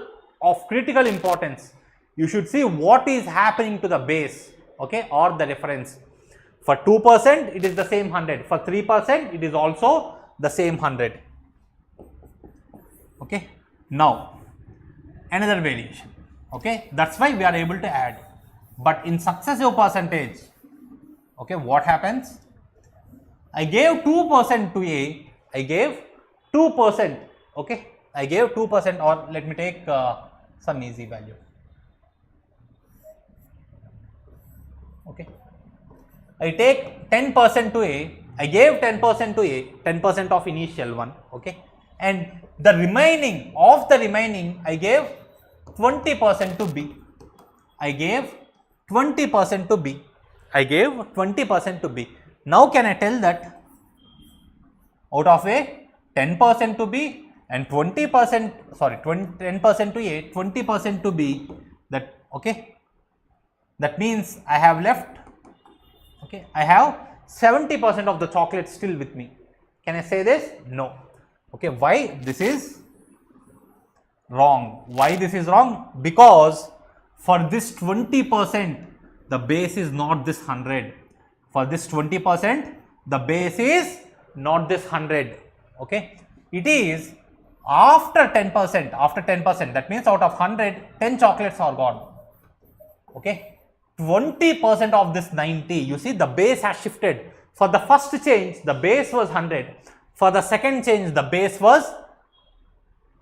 importance. You should see what is happening to the base, okay, or the reference. For 2% it is the same 100. For 3% it is also the same 100. Okay. Now another variation. Okay, that's why we are able to add. But in successive percentage, okay, what happens? I gave 2% to A, I gave 2%, okay, I gave 2%, or let me take some easy value, okay, I take 10% to A, I gave 10% to A, 10% of initial one, okay, and the remaining, I gave 20% to B, I gave 20% to B, I gave 20% to B. Now can I tell that out of A 10% to B and 10% to A, 20% to B, that, okay, that means I have left, okay, I have 70% of the chocolate still with me. Can I say this? No. Okay, why this is wrong? Why this is wrong? Because for this 20% the base is not this 100. For this 20%, the base is not this 100. Okay, it is after 10%. After 10%, that means out of 100, 10 chocolates are gone. Okay, 20% of this 90. You see, the base has shifted. For the first change, the base was 100. For the second change, the base was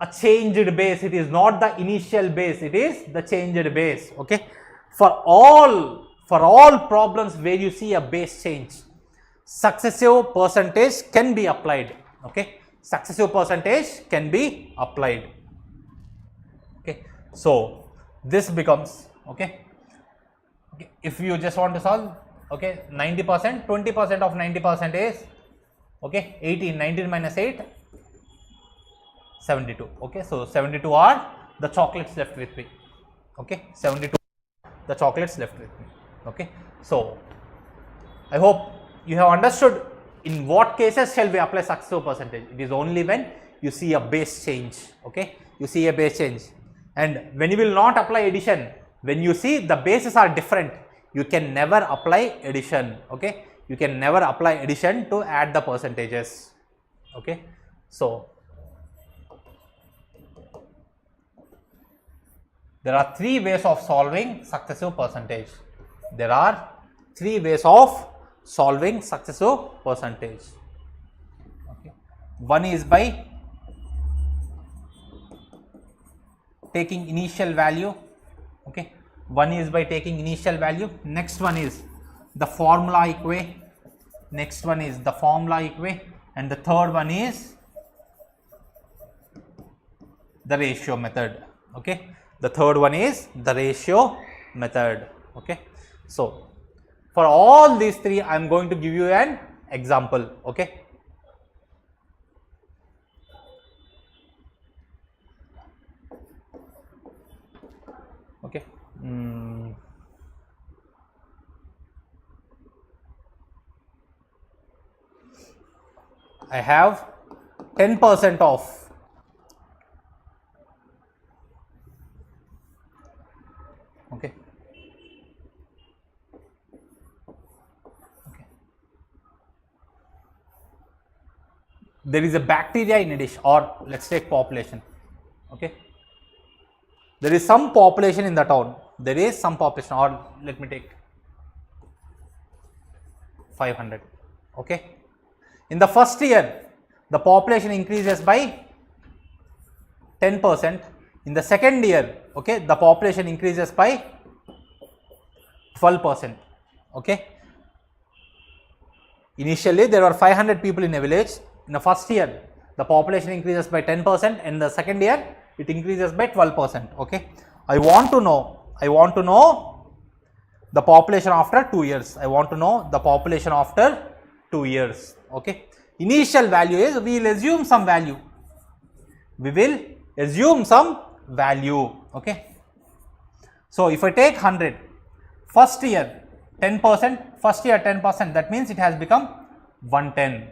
a changed base. It is not the initial base. It is the changed base. Okay, for all problems where you see a base change, successive percentage can be applied. Okay, successive percentage can be applied. Okay, so this becomes, okay, if you just want to solve, okay, 90%, 20% of 90% is, okay, 18, 19 minus 8, 72. Okay, so 72 are the chocolates left with me. Okay, 72 the chocolates left with me. Okay. So I hope you have understood in what cases shall we apply successive percentage. It is only when you see a base change. Okay, you see a base change, and when you will not apply addition, when you see the bases are different, you can never apply addition. Okay, you can never apply addition to add the percentages. Okay, so there are three ways of solving successive percentage. There are three ways of solving successive percentage. Okay. One is by taking initial value. Okay. One is by taking initial value. Next one is the formula equate. Next one is the formula equate, and the third one is the ratio method. Okay. The third one is the ratio method. Okay. So for all these three, I am going to give you an example. Okay. Okay. I have 10% off. Okay. There is a bacteria in a dish, or let's take population. Okay. There is some population in the town. There is some population, or let me take 500. Okay. In the first year, the population increases by 10%. In the second year, okay, the population increases by 12%. Okay. Initially, there were 500 people in a village. In the first year, the population increases by 10%. In the second year, it increases by 12%. Okay. I want to know the population after 2 years. I want to know the population after 2 years. Okay. Initial value is, we will assume some value. We will assume some value. Okay. So if I take 100, first year 10%, first year 10%, that means it has become 110.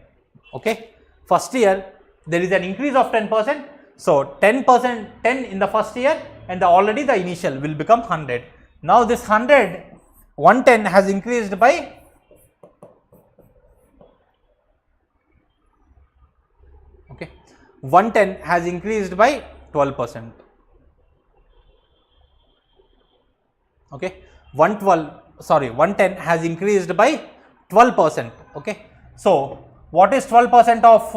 Okay. First year there is an increase of 10%. So 10%, 10 in the first year, and already the initial will become 100. Now this 110 has increased by 110 has increased by 12%. Okay, 110 has increased by 12%. Okay, so what is 12% of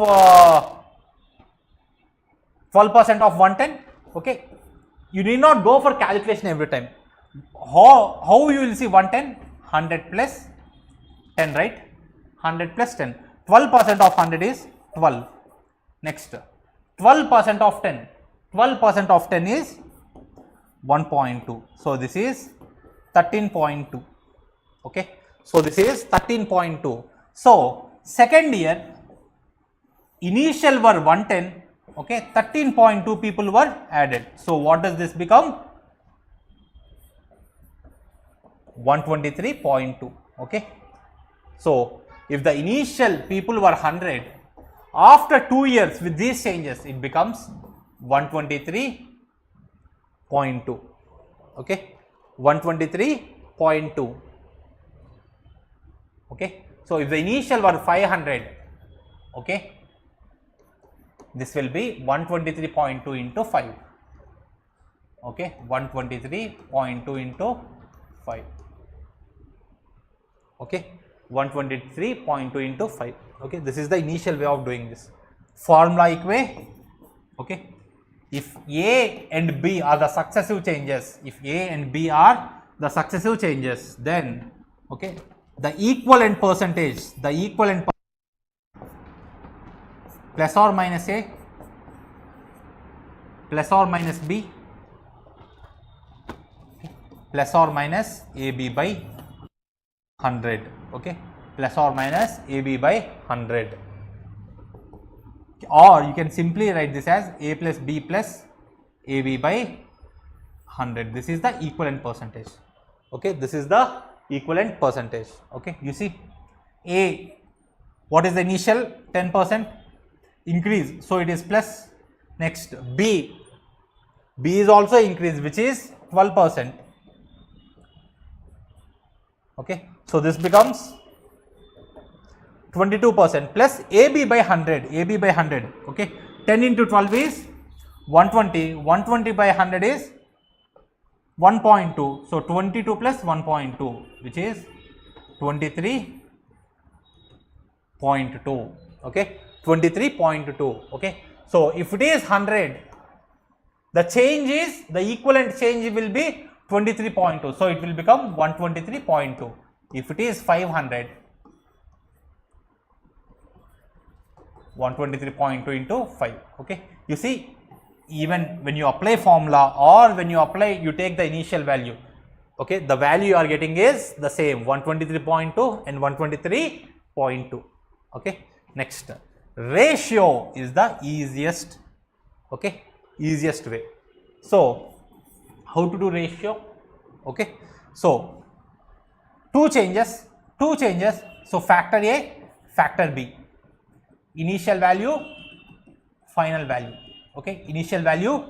110? Okay, you need not go for calculation every time. How you will see 110? 100 plus 10, right? 100 plus 10. 12% of 100 is 12. Next, 12% of 10. 12% of 10 is 1.2. So this is 13.2. Okay. So this is 13.2. So second year, initial were 110. Okay. 13.2 people were added. So what does this become? 123.2. Okay. So if the initial people were 100, after 2 years with these changes, it becomes 123.2. Okay, 123.2. Okay, so if the initial were 500, okay, this will be 123.2 into 5. Okay, 123.2 into 5. Okay, 123.2 into 5. Okay, this is the initial way of doing this. Formula equate. Okay, if A and B are the successive changes, then okay, the equivalent percentage, plus or minus A plus or minus B plus or minus AB by 100. Okay, plus or minus AB by 100, or you can simply write this as A plus B plus AB by 100. This is the equivalent percentage. Okay, this is the equivalent percentage. Okay, you see A, what is the initial 10% increase, so it is plus. Next B is also increase, which is 12%. Okay, so this becomes 22% plus AB by 100, okay, 10 into 12 is 120, 120 by 100 is 1.2, so 22 plus 1.2, which is 23.2, okay, 23.2, okay. So if it is 100, the change is, the equivalent change will be 23.2, so it will become 123.2. If it is 500, 123.2 into 5, okay. You see, even when you apply formula or when you apply, you take the initial value, okay, the value you are getting is the same, 123.2 and 123.2, okay. Next, ratio is the easiest, okay, easiest way. So how to do ratio? Okay, so two changes, so factor A, factor B, initial value, final value, okay, initial value,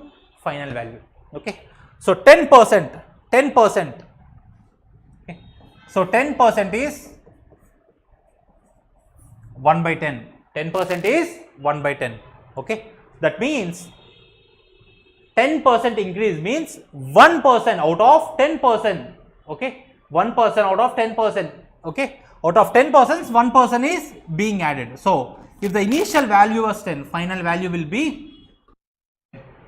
final value, okay. So 10%, okay, so 10% is 1 by 10, 10% is 1 by 10, okay. That means 10% increase means 1% out of 10%, okay, 1% out of 10%, okay, out of 10 persons 1% is being added. So if the initial value was 10, final value will be,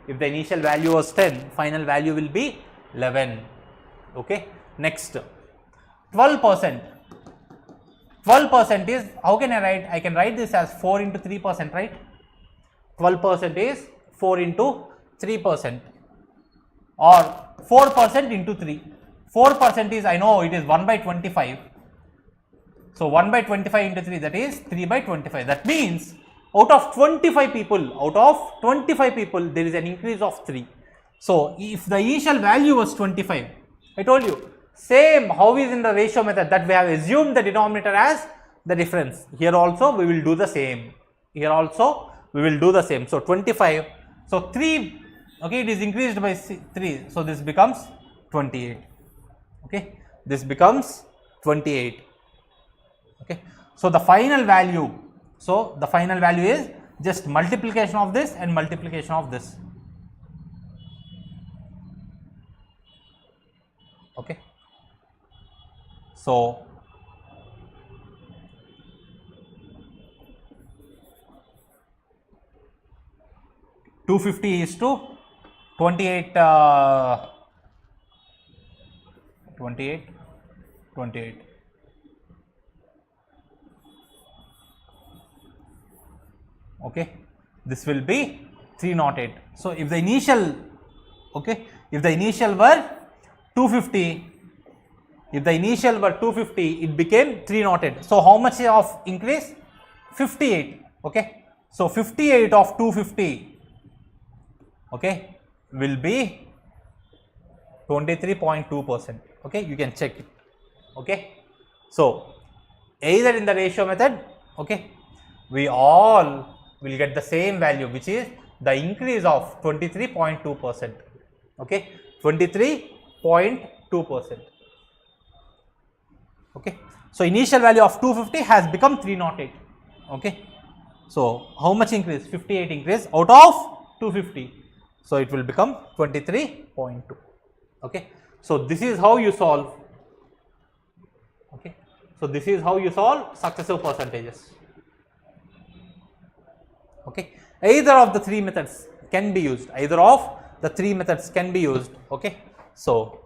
if the initial value was 10, final value will be 11, okay. Next, 12%, 12% is, how can I write? I can write this as 4 into 3%, right? 12% is 4 into 3% or 4% into 3. 4% is, I know it is 1 by 25. So 1 by 25 into 3, that is 3 by 25. That means out of 25 people, there is an increase of 3. So if the initial value was 25, I told you, same how is in the ratio method, that we have assumed the denominator as the difference. Here also we will do the same. So 25, so 3, okay, it is increased by 3, so this becomes 28, okay, this becomes 28, okay. So the final value, is just multiplication of this and multiplication of this, okay. So $250 is to 28, 28, okay, this will be 308. So if the initial, okay, if the initial were 250, it became 308. So how much of increase? 58, okay. So 58 of 250, okay, will be 23.2%, okay, you can check it, okay. So either in the ratio method, okay, we all will get the same value, which is the increase of 23.2%, okay, 23.2%, okay. So initial value of 250 has become 308, okay. So how much increase? 58 increase out of 250, so it will become 23.2, okay. So this is how you solve, okay. So this is how you solve successive percentages, okay. Either of the three methods can be used, okay. So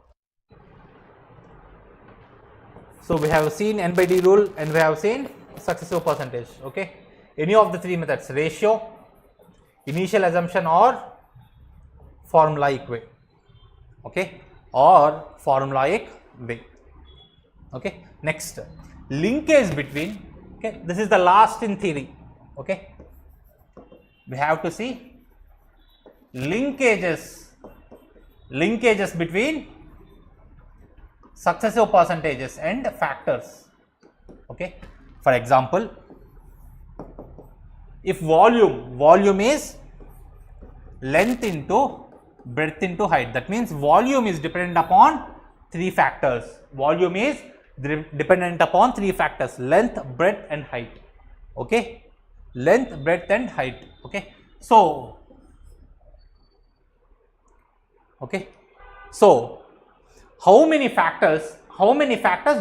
we have seen n by d rule and we have seen successive percentage, okay. Any of the three methods, ratio, initial assumption or formulaic way, okay, or formulaic way, okay. Next, linkage between, okay, this is the last in theory, okay. We have to see linkages between successive percentages and factors. Okay. For example, if volume is length into breadth into height, that means volume is dependent upon three factors. Volume is dependent upon three factors: length, breadth and height. Okay, length, breadth and height. Okay, so how many factors,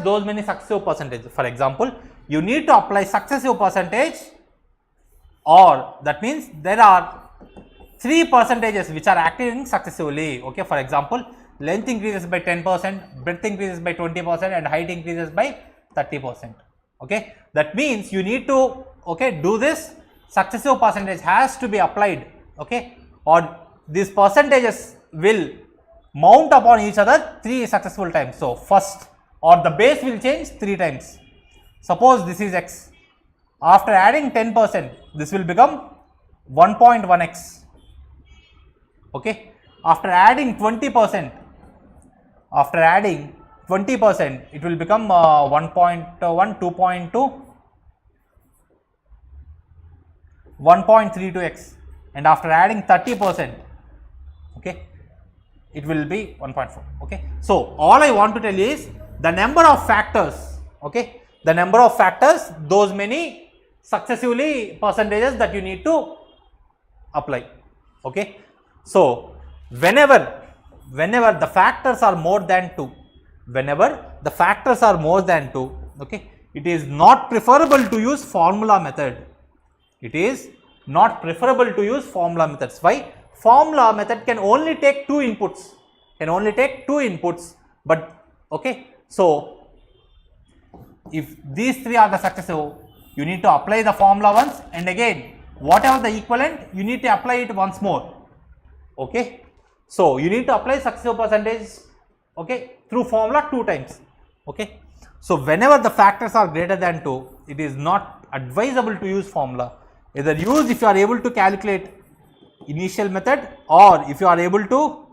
those many successive percentages. For example, you need to apply successive percentage, or that means there are three percentages which are acting successively. Okay, for example, length increases by 10%, breadth increases by 20% and height increases by 30%. Okay, that means you need to do this. Successive percentage has to be applied. Okay, or these percentages will mount upon each other three successful times. So first, or the base will change three times. Suppose this is x. After adding 10%, this will become 1.1x. Okay, after adding 20%, it will become 1.1, 2.2, 1.32x, and after adding 30%, okay, it will be 1.4. Okay, so all I want to tell you is the number of factors. Okay, the number of factors, those many successively percentages that you need to apply. Okay, so whenever the factors are more than 2, okay, it is not preferable to use formula method. It is not preferable to use formula methods. Why? Formula method can only take two inputs. But okay, so if these three are the successive, you need to apply the formula once, and again whatever the equivalent, you need to apply it once more. Okay, so you need to apply successive percentage, okay, through formula 2 times. Okay, so whenever the factors are greater than 2, it is not advisable to use formula. Either use if you are able to calculate initial method, or if you are able to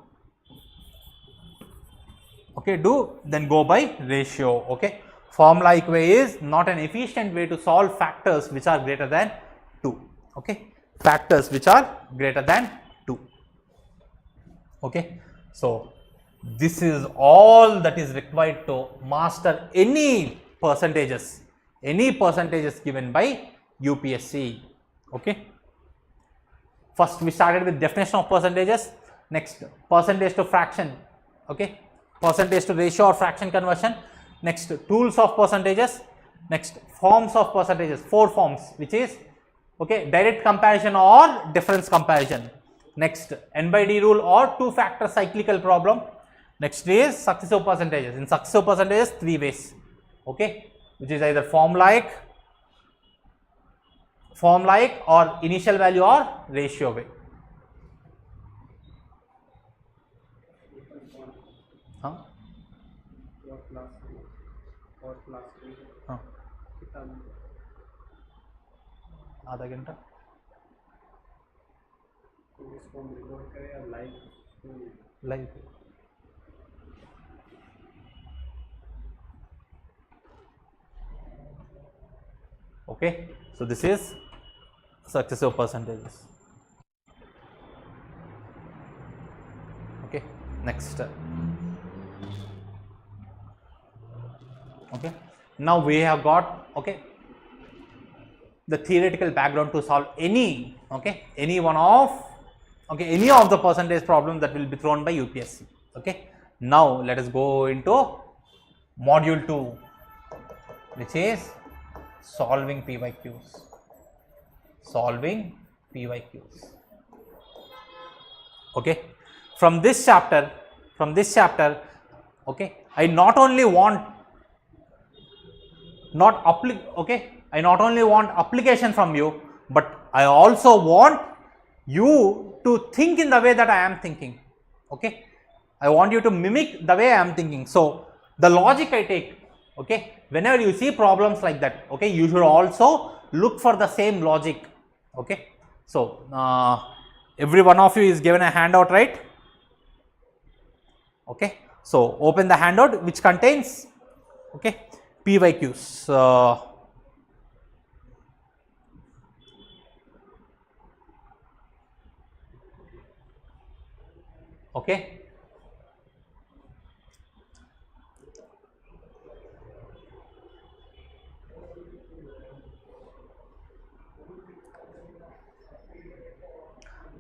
then go by ratio. Okay, formula way is not an efficient way to solve factors which are greater than 2. Okay, factors which are greater than 2. Okay, so this is all that is required to master any percentages given by UPSC. Okay, first we started with definition of percentages, next percentage to fraction, okay, percentage to ratio or fraction conversion, next tools of percentages, next forms of percentages, 4 forms, which is okay, direct comparison or difference comparison, next N by D rule or 2-factor cyclical problem, next is successive percentages. In successive percentages, 3 ways, okay, which is either form like or initial value or ratio way. आधा घंटा live. Okay, so this is successive percentages. Okay, next. Okay, now we have got the theoretical background to solve any of the percentage problems that will be thrown by UPSC. Okay, now let us go into module 2, which is solving PYQs. Okay, from this chapter, okay, I not only want application from you, but I also want you to think in the way that I am thinking. Okay, I want you to mimic the way I am thinking. So the logic I take, okay, whenever you see problems like that, okay, you should also look for the same logic. Okay, so every one of you is given a handout, right? Okay, So open the handout which contains, okay, PYQs. Okay.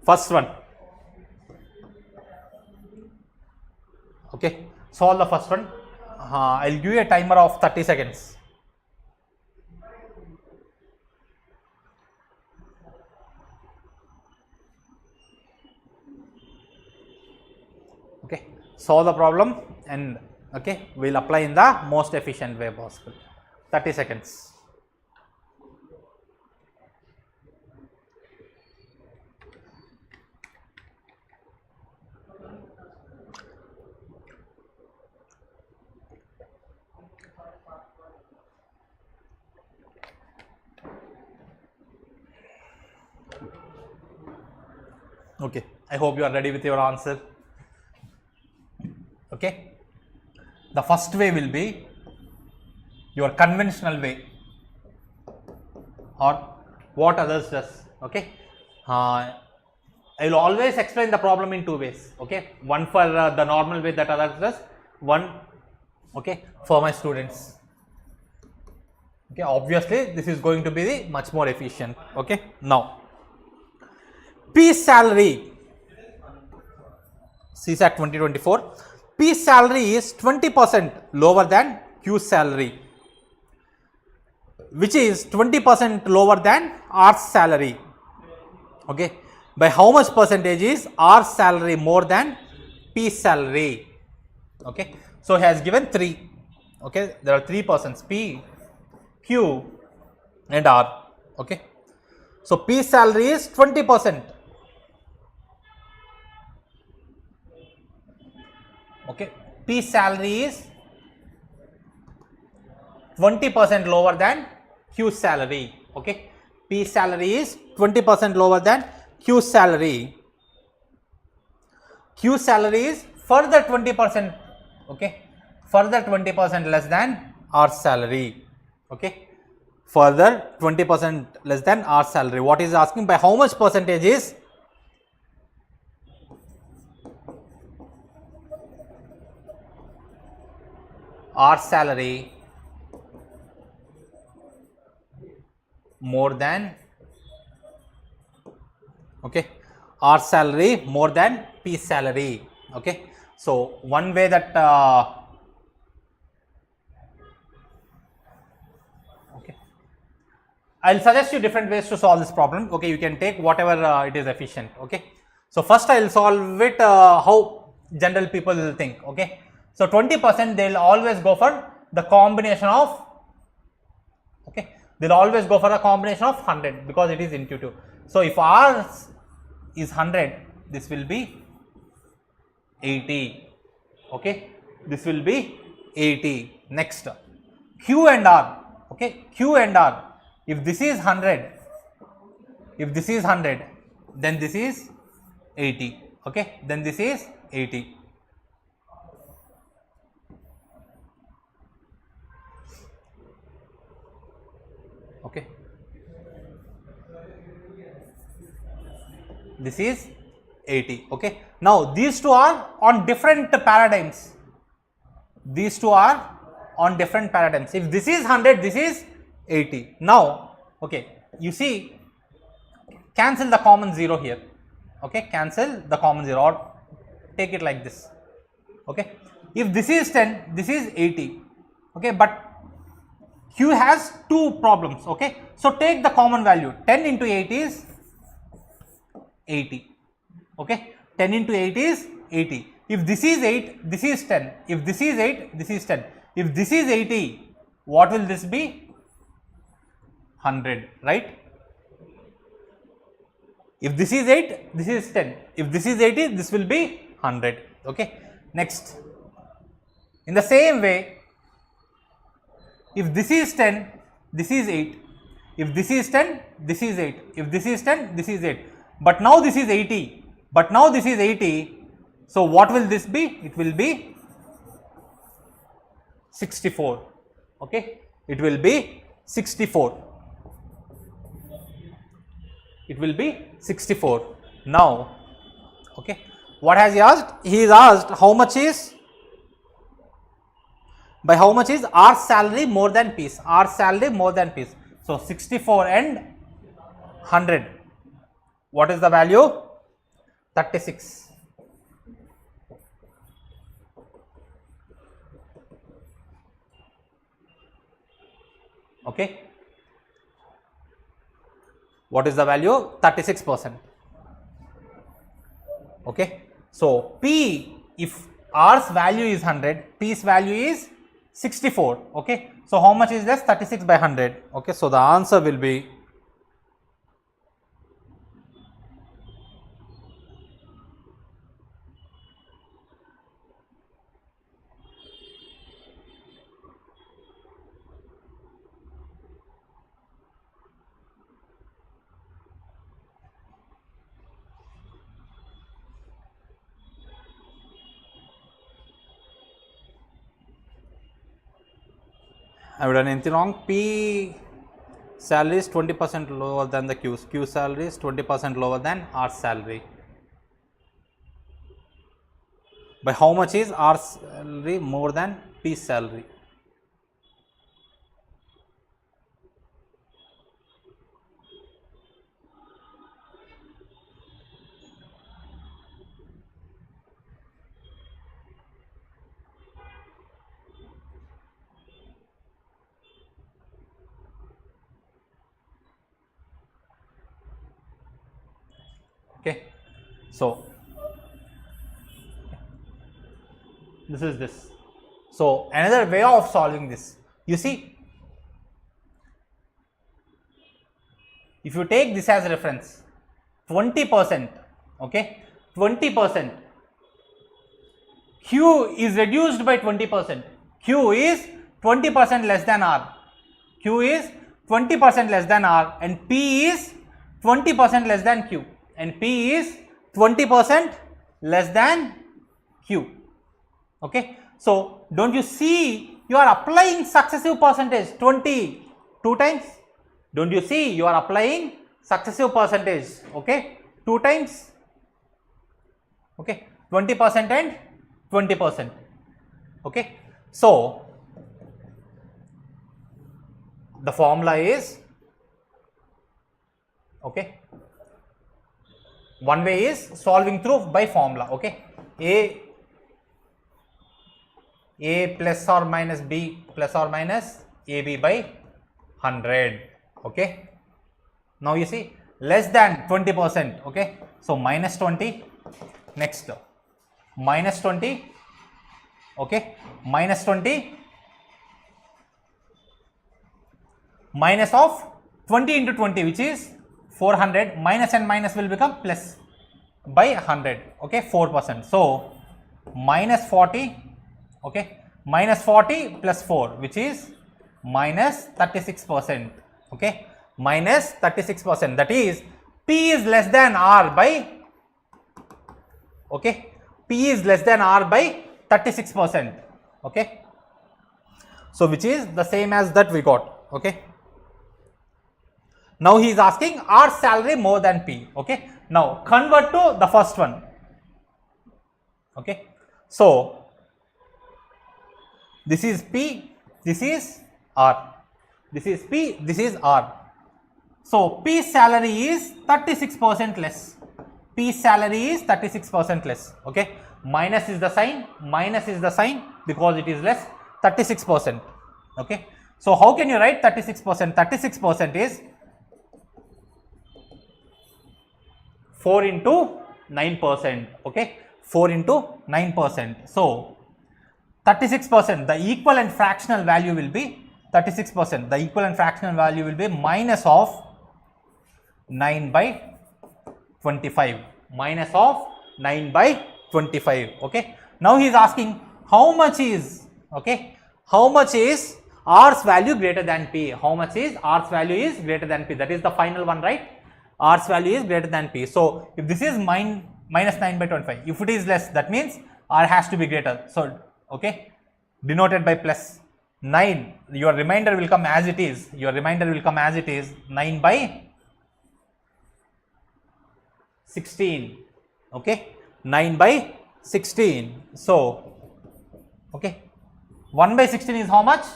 First one. Okay, solve the first one. I'll give you a timer of 30 seconds. Okay, solve the problem and okay, we'll apply in the most efficient way possible. 30 seconds. Okay, I hope you are ready with your answer. Okay, the first way will be your conventional way or what others does. Okay, I will always explain the problem in two ways. Okay, one for the normal way that others does, one okay for my students. Okay, obviously this is going to be the much more efficient. Okay, now P salary CSAT 2024. P salary is 20% lower than Q salary, which is 20% lower than R salary. Okay, by how much percentage is R salary more than P salary? Okay, so he has given 3. Okay, there are 3 persons, P, Q and R. Okay, so P salary is 20%. Okay, P salary is 20% lower than Q salary. Okay, P salary is 20% lower than Q salary. Q salary is further 20%. Okay, further 20% less than R salary. Okay, further 20% less than R salary. What is asking, by how much percentage is R salary more than, okay, R salary more than P salary. Okay, so one way that okay, I'll suggest you different ways to solve this problem. Okay, you can take whatever it is efficient. Okay, so first I'll solve it how general people will think. Okay, so 20% they'll always go for the combination of, okay, they'll always go for a combination of 100 because it is intuitive. So if R is 100, this will be 80. Okay, this will be 80. Next, Q and R. Okay, Q and R. If this is 100, if this is 100, then this is 80. Okay, then this is 80. Okay, this is 80. Okay, now these two are on different paradigms. These two are on different paradigms. If this is 100, this is 80. Now, okay, you see, cancel the common 0 here. Okay, cancel the common 0 or take it like this. Okay, if this is 10, this is 80. Okay, but Q has two problems. Okay, so take the common value. 10 into 8 is 80. Okay, 10 into 8 is 80. If this is 8, this is 10. If this is 8, this is 10. If this is 80, what will this be? 100, right? If this is 8, this is 10. If this is 80, this will be 100. Okay, next, in the same way, if this is 10, this is 8. If this is 10, this is 8. If this is 10, this is 8. But now this is 80. But now this is 80. So what will this be? It will be 64. Okay, it will be 64. It will be 64. Now, okay, what has he asked? He is asked how much is, by how much is R salary more than P's? R salary more than P's. So 64 and 100. What is the value? 36. Okay. What is the value? 36%. Okay. So P, if R's value is 100, P's value is 64. Okay. So how much is this? 36 by 100. Okay. So the answer will be I have done anything wrong. P salary is 20% lower than the Q's. Q salary is 20% lower than R salary. By how much is R salary more than P salary? Okay. So this is this. So another way of solving this, you see, if you take this as reference, 20%, okay, 20%, Q is reduced by 20%. Q is 20% less than R. Q is 20% less than R, and P is 20% less than Q, and P is 20% less than Q. Okay. So don't you see you are applying successive percentage 20 two times? Don't you see you are applying successive percentage? Okay, two times. Okay, 20% and 20%. Okay. So the formula is, okay, one way is solving through by formula. Okay, A plus or minus B plus or minus AB by 100. Okay. Now you see less than 20%. Okay. So minus 20. Next minus 20. Okay. Minus 20. Minus of 20 into 20, which is 400. Minus and minus will become plus by 100. Okay. 4%. So minus 40. Okay, minus 40 plus 4, which is minus 36%. Okay, minus 36%. That is, P is less than R by, okay, P is less than R by 36%. Okay, so which is the same as that we got. Okay, now he is asking R salary more than P. Okay, now convert to the first one. Okay, so this is P, this is R, this is P, this is R. So P salary is 36% less. P salary is 36% less. Okay, minus is the sign, because it is less, 36%. Okay, so how can you write 36%? 36% is 4 into 9%. Okay, 4 into 9%. So 36%, the equivalent fractional value will be 36%. The equivalent fractional value will be minus of 9 by 25. Minus of 9 by 25. Okay. Now he is asking how much is, okay, how much is R's value greater than P? How much is R's value is greater than P? That is the final one, right? R's value is greater than P. So if this is minus 9 by 25, if it is less, that means R has to be greater. So okay, denoted by plus. 9, your remainder will come as it is, 9 by 16, okay, 9 by 16. So, okay, 1 by 16 is how much?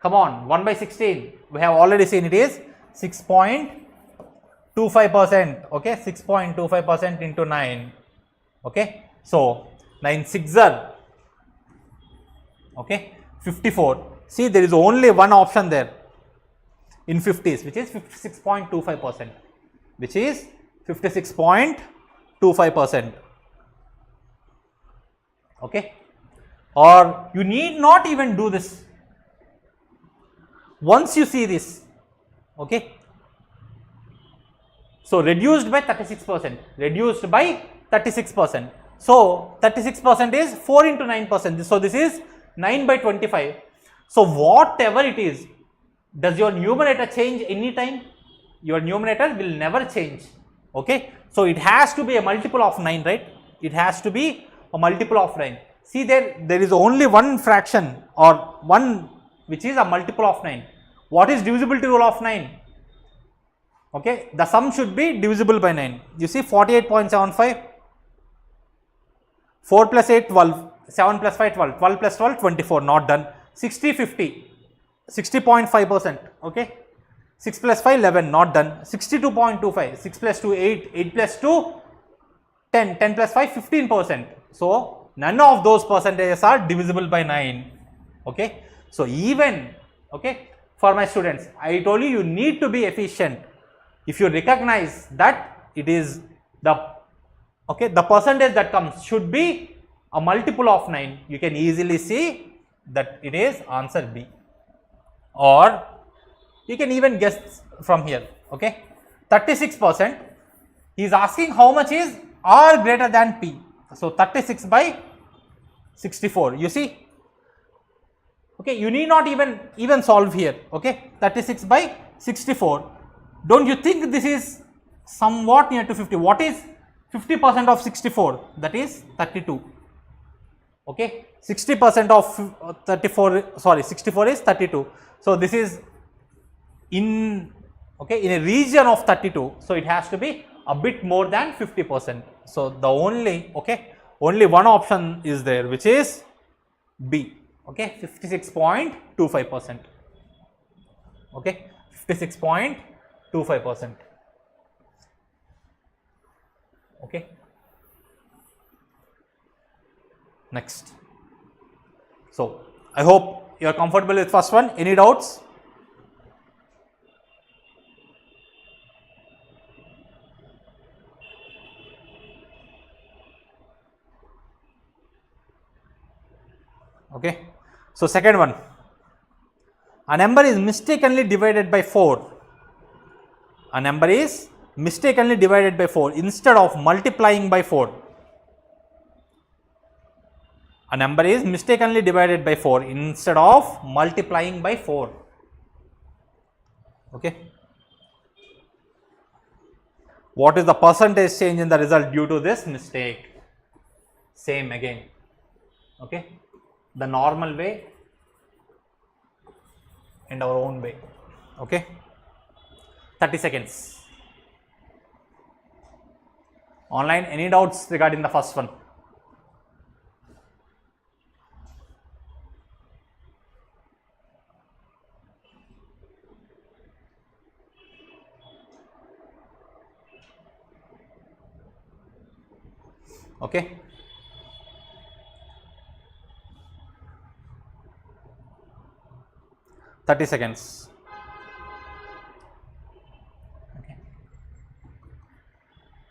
Come on, 1 by 16, we have already seen it is 6.25%, okay, 6.25% into 9, okay. So, 9 6 are, okay, 54. See, there is only one option there in 50s, which is 56.25%, which is 56.25%, okay. Or you need not even do this. Once you see this, okay, so reduced by 36%, reduced by 36%. So 36% is 4 into 9%. So this is 9 by 25. So whatever it is, does your numerator change any time? Your numerator will never change, okay. So it has to be a multiple of 9, right? It has to be a multiple of 9. See, there is only one fraction or one which is a multiple of 9. What is divisibility rule of 9? Okay, the sum should be divisible by 9. You see 48.75, 4 plus 8 12, 7 plus 5 12, 12 plus 12 24, not done. 60 50, 60.5%, okay. 6 plus 5 11, not done. 62.25, 6 plus 2 8, 8 plus 2 10, 10 plus 5 15%. So none of those percentages are divisible by 9, okay. So even, okay, for my students, I told you, you need to be efficient. If you recognize that it is the, okay, the percentage that comes should be a multiple of 9, you can easily see that it is answer B, or you can even guess from here, okay. 36%, he is asking how much is R greater than P. So 36 by 64, you see, okay, you need not even solve here, okay. 36 by 64, don't you think this is somewhat near to 50? What is 50% of 64? That is 32, okay. 60% of 64 is 32. So this is in, okay, in a region of 32. So it has to be a bit more than 50%. So the only, okay, only one option is there, which is B, okay, 56.25%, okay, 56.25%, okay. Next. So I hope you are comfortable with first one. Any doubts? Okay. So second one, a number is mistakenly divided by 4. A number is mistakenly divided by 4 instead of multiplying by 4. A number is mistakenly divided by 4 instead of multiplying by 4. Okay. What is the percentage change in the result due to this mistake? Same again. Okay. The normal way and our own way. Okay. 30 seconds. Online, any doubts regarding the first one? Okay. Thirty seconds. Okay.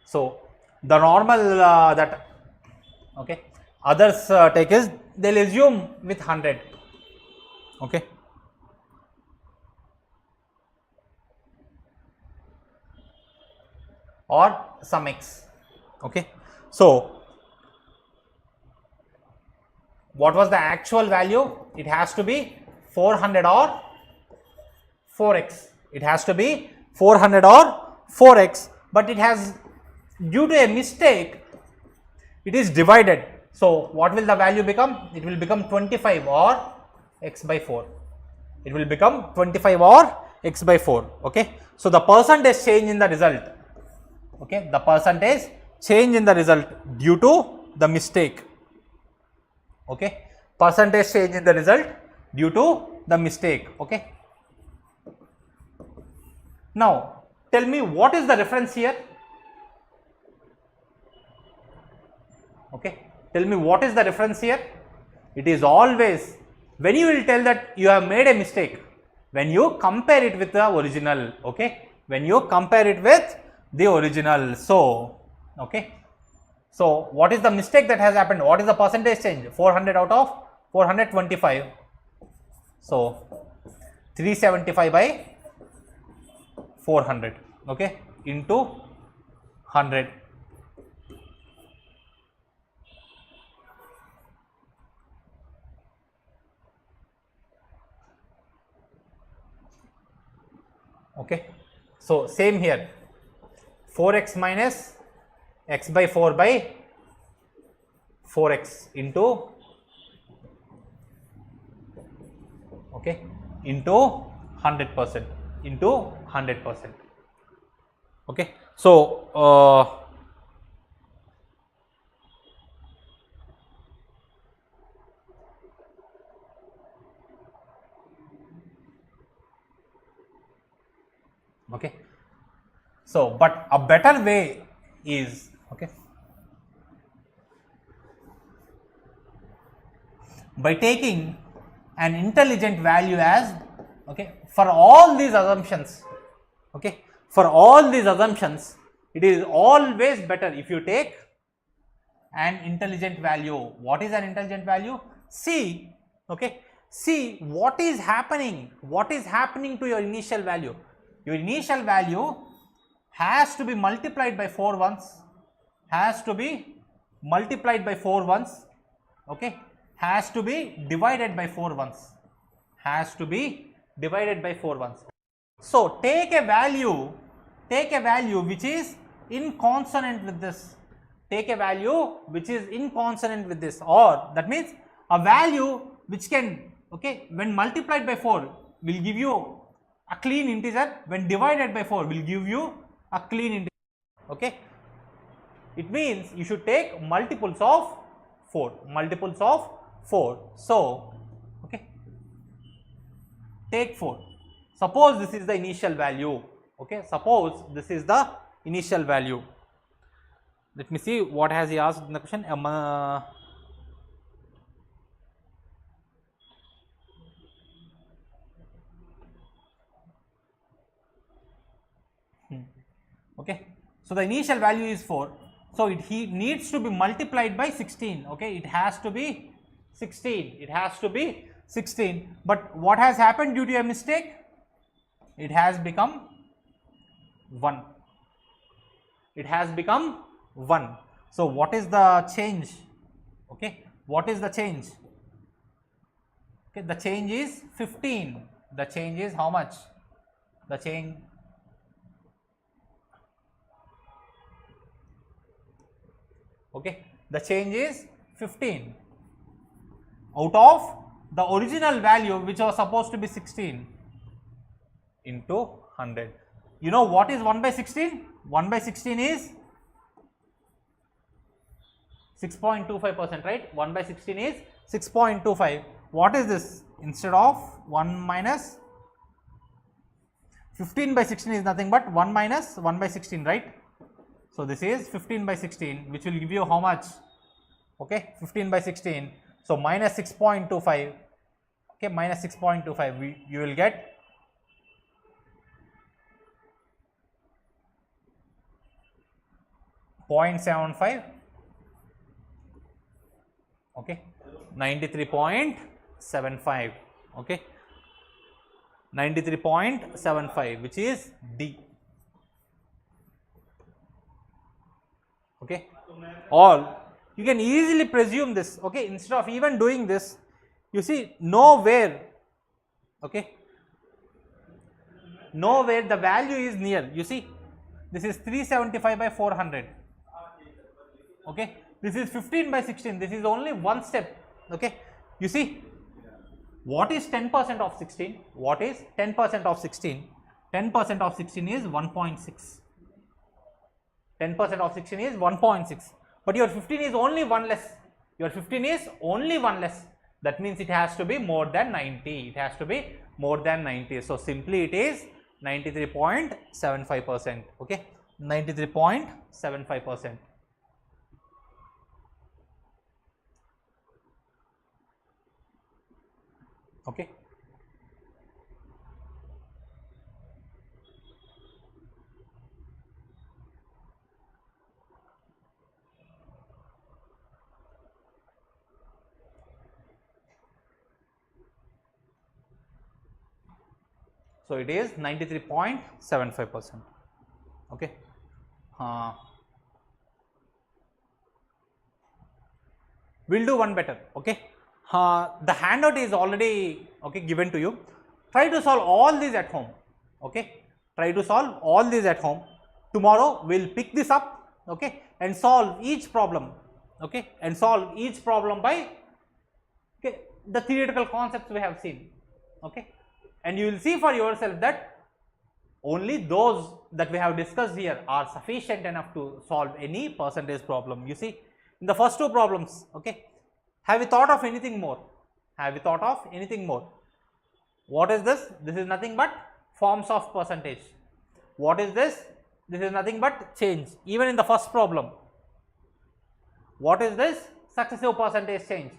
So the normal that, okay, others take is they'll assume with 100. Okay. Or some x. Okay. So what was the actual value? It has to be 400 or 4x. It has to be 400 or 4x, but it has, due to a mistake, it is divided. So what will the value become? It will become 25 or x by 4. It will become 25 or x by 4. Okay. So the percentage change in the result. Okay. The percentage change in the result due to the mistake. Okay. Percentage change in the result due to the mistake. Okay. Now tell me what is the reference here? Okay. Tell me what is the reference here? It is always when you will tell that you have made a mistake, when you compare it with the original. Okay. When you compare it with the original. So, okay. So, what is the mistake that has happened? What is the percentage change? 400 out of 425. So, 375 by 400. Okay. Into 100. Okay. So, same here, 4x minus x by 4 by 4x into, okay, into 100%, into 100%. Okay. So, okay. So, but a better way is, okay, by taking an intelligent value as, okay, for all these assumptions, okay, for all these assumptions, it is always better if you take an intelligent value. What is an intelligent value? See, okay, see what is happening to your initial value. Your initial value has to be multiplied by 4 once, has to be multiplied by 4 once, okay, has to be divided by 4 once, has to be divided by 4 once. So take a value which is in consonant with this, take a value which is in consonant with this, or that means a value which can, okay, when multiplied by 4 will give you a clean integer, when divided by 4 will give you a clean integer. Okay. It means you should take multiples of 4, multiples of 4. So, okay, take 4. Suppose this is the initial value. Okay, suppose this is the initial value. Let me see what has he asked in the question. Okay, so the initial value is 4. So he needs to be multiplied by 16. Okay, it has to be 16. It has to be 16. But what has happened due to a mistake? It has become 1. It has become 1. So what is the change? Okay, what is the change? Okay, the change is 15. The change is how much? The change, okay, the change is 15 out of the original value which was supposed to be 16 into 100. You know what is 1 by 16? 1 by 16 is 6.25%, right? 1 by 16 is 6.25. What is this? Instead of 1 minus 15 by 16 is nothing but 1 minus 1 by 16, right? So this is 15 by 16, which will give you how much? Okay, 15 by 16. So minus 6.25. Okay, minus 6.25. You will get 0.75. Okay, 93.75. Okay, 93.75, which is D. Okay, or you can easily presume this. Okay, instead of even doing this, you see nowhere, okay, nowhere the value is near. You see, this is 375 by 400. Okay, This is 15 by 16. This is only one step. Okay. You see, what is 10% of 16? What is 10% of 16? 10% of 16 is 1.6. 10% of 16 is 1.6. But your 15 is only one less. Your 15 is only one less. That means it has to be more than 90. It has to be more than 90. So simply it is 93.75%. Okay. 93.75%. Okay. So it is 93.75%. Okay. We'll do one better. Okay. The handout is already given to you. Try to solve all these at home. Okay. Try to solve all these at home. Tomorrow we'll pick this up. Okay. And solve each problem. Okay. And solve each problem by the theoretical concepts we have seen. Okay. And you will see for yourself that only those that we have discussed here are sufficient enough to solve any percentage problem. You see, in the first two problems, okay, have you thought of anything more? Have you thought of anything more? What is this? This is nothing but forms of percentage. What is this? This is nothing but change. Even in the first problem, what is this? Successive percentage change.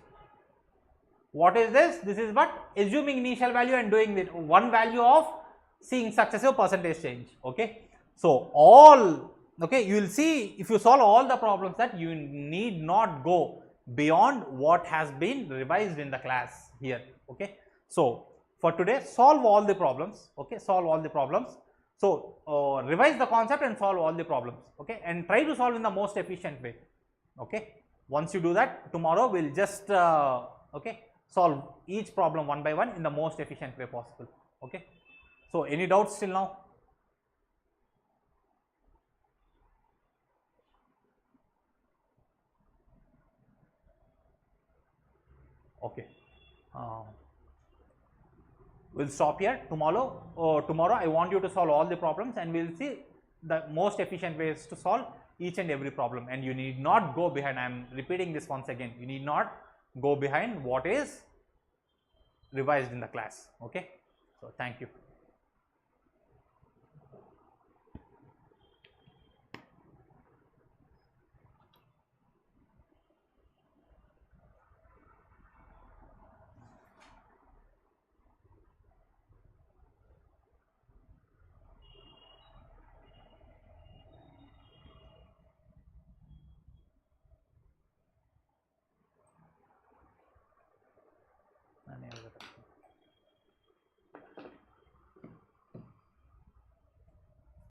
What is this? This is but assuming initial value and doing the one value of seeing successive percentage change. Okay. So all, okay, you will see if you solve all the problems that you need not go beyond what has been revised in the class here. Okay. So for today, solve all the problems. Okay. Solve all the problems. So revise the concept and solve all the problems. Okay. And try to solve in the most efficient way. Okay. Once you do that, tomorrow we'll just okay, solve each problem one by one in the most efficient way possible. Okay. So any doubts till now? Okay. We'll stop here. Tomorrow I want you to solve all the problems and we'll see the most efficient ways to solve each and every problem, and you need not go behind. I am repeating this once again. You need not go behind what is revised in the class. Okay. So thank you.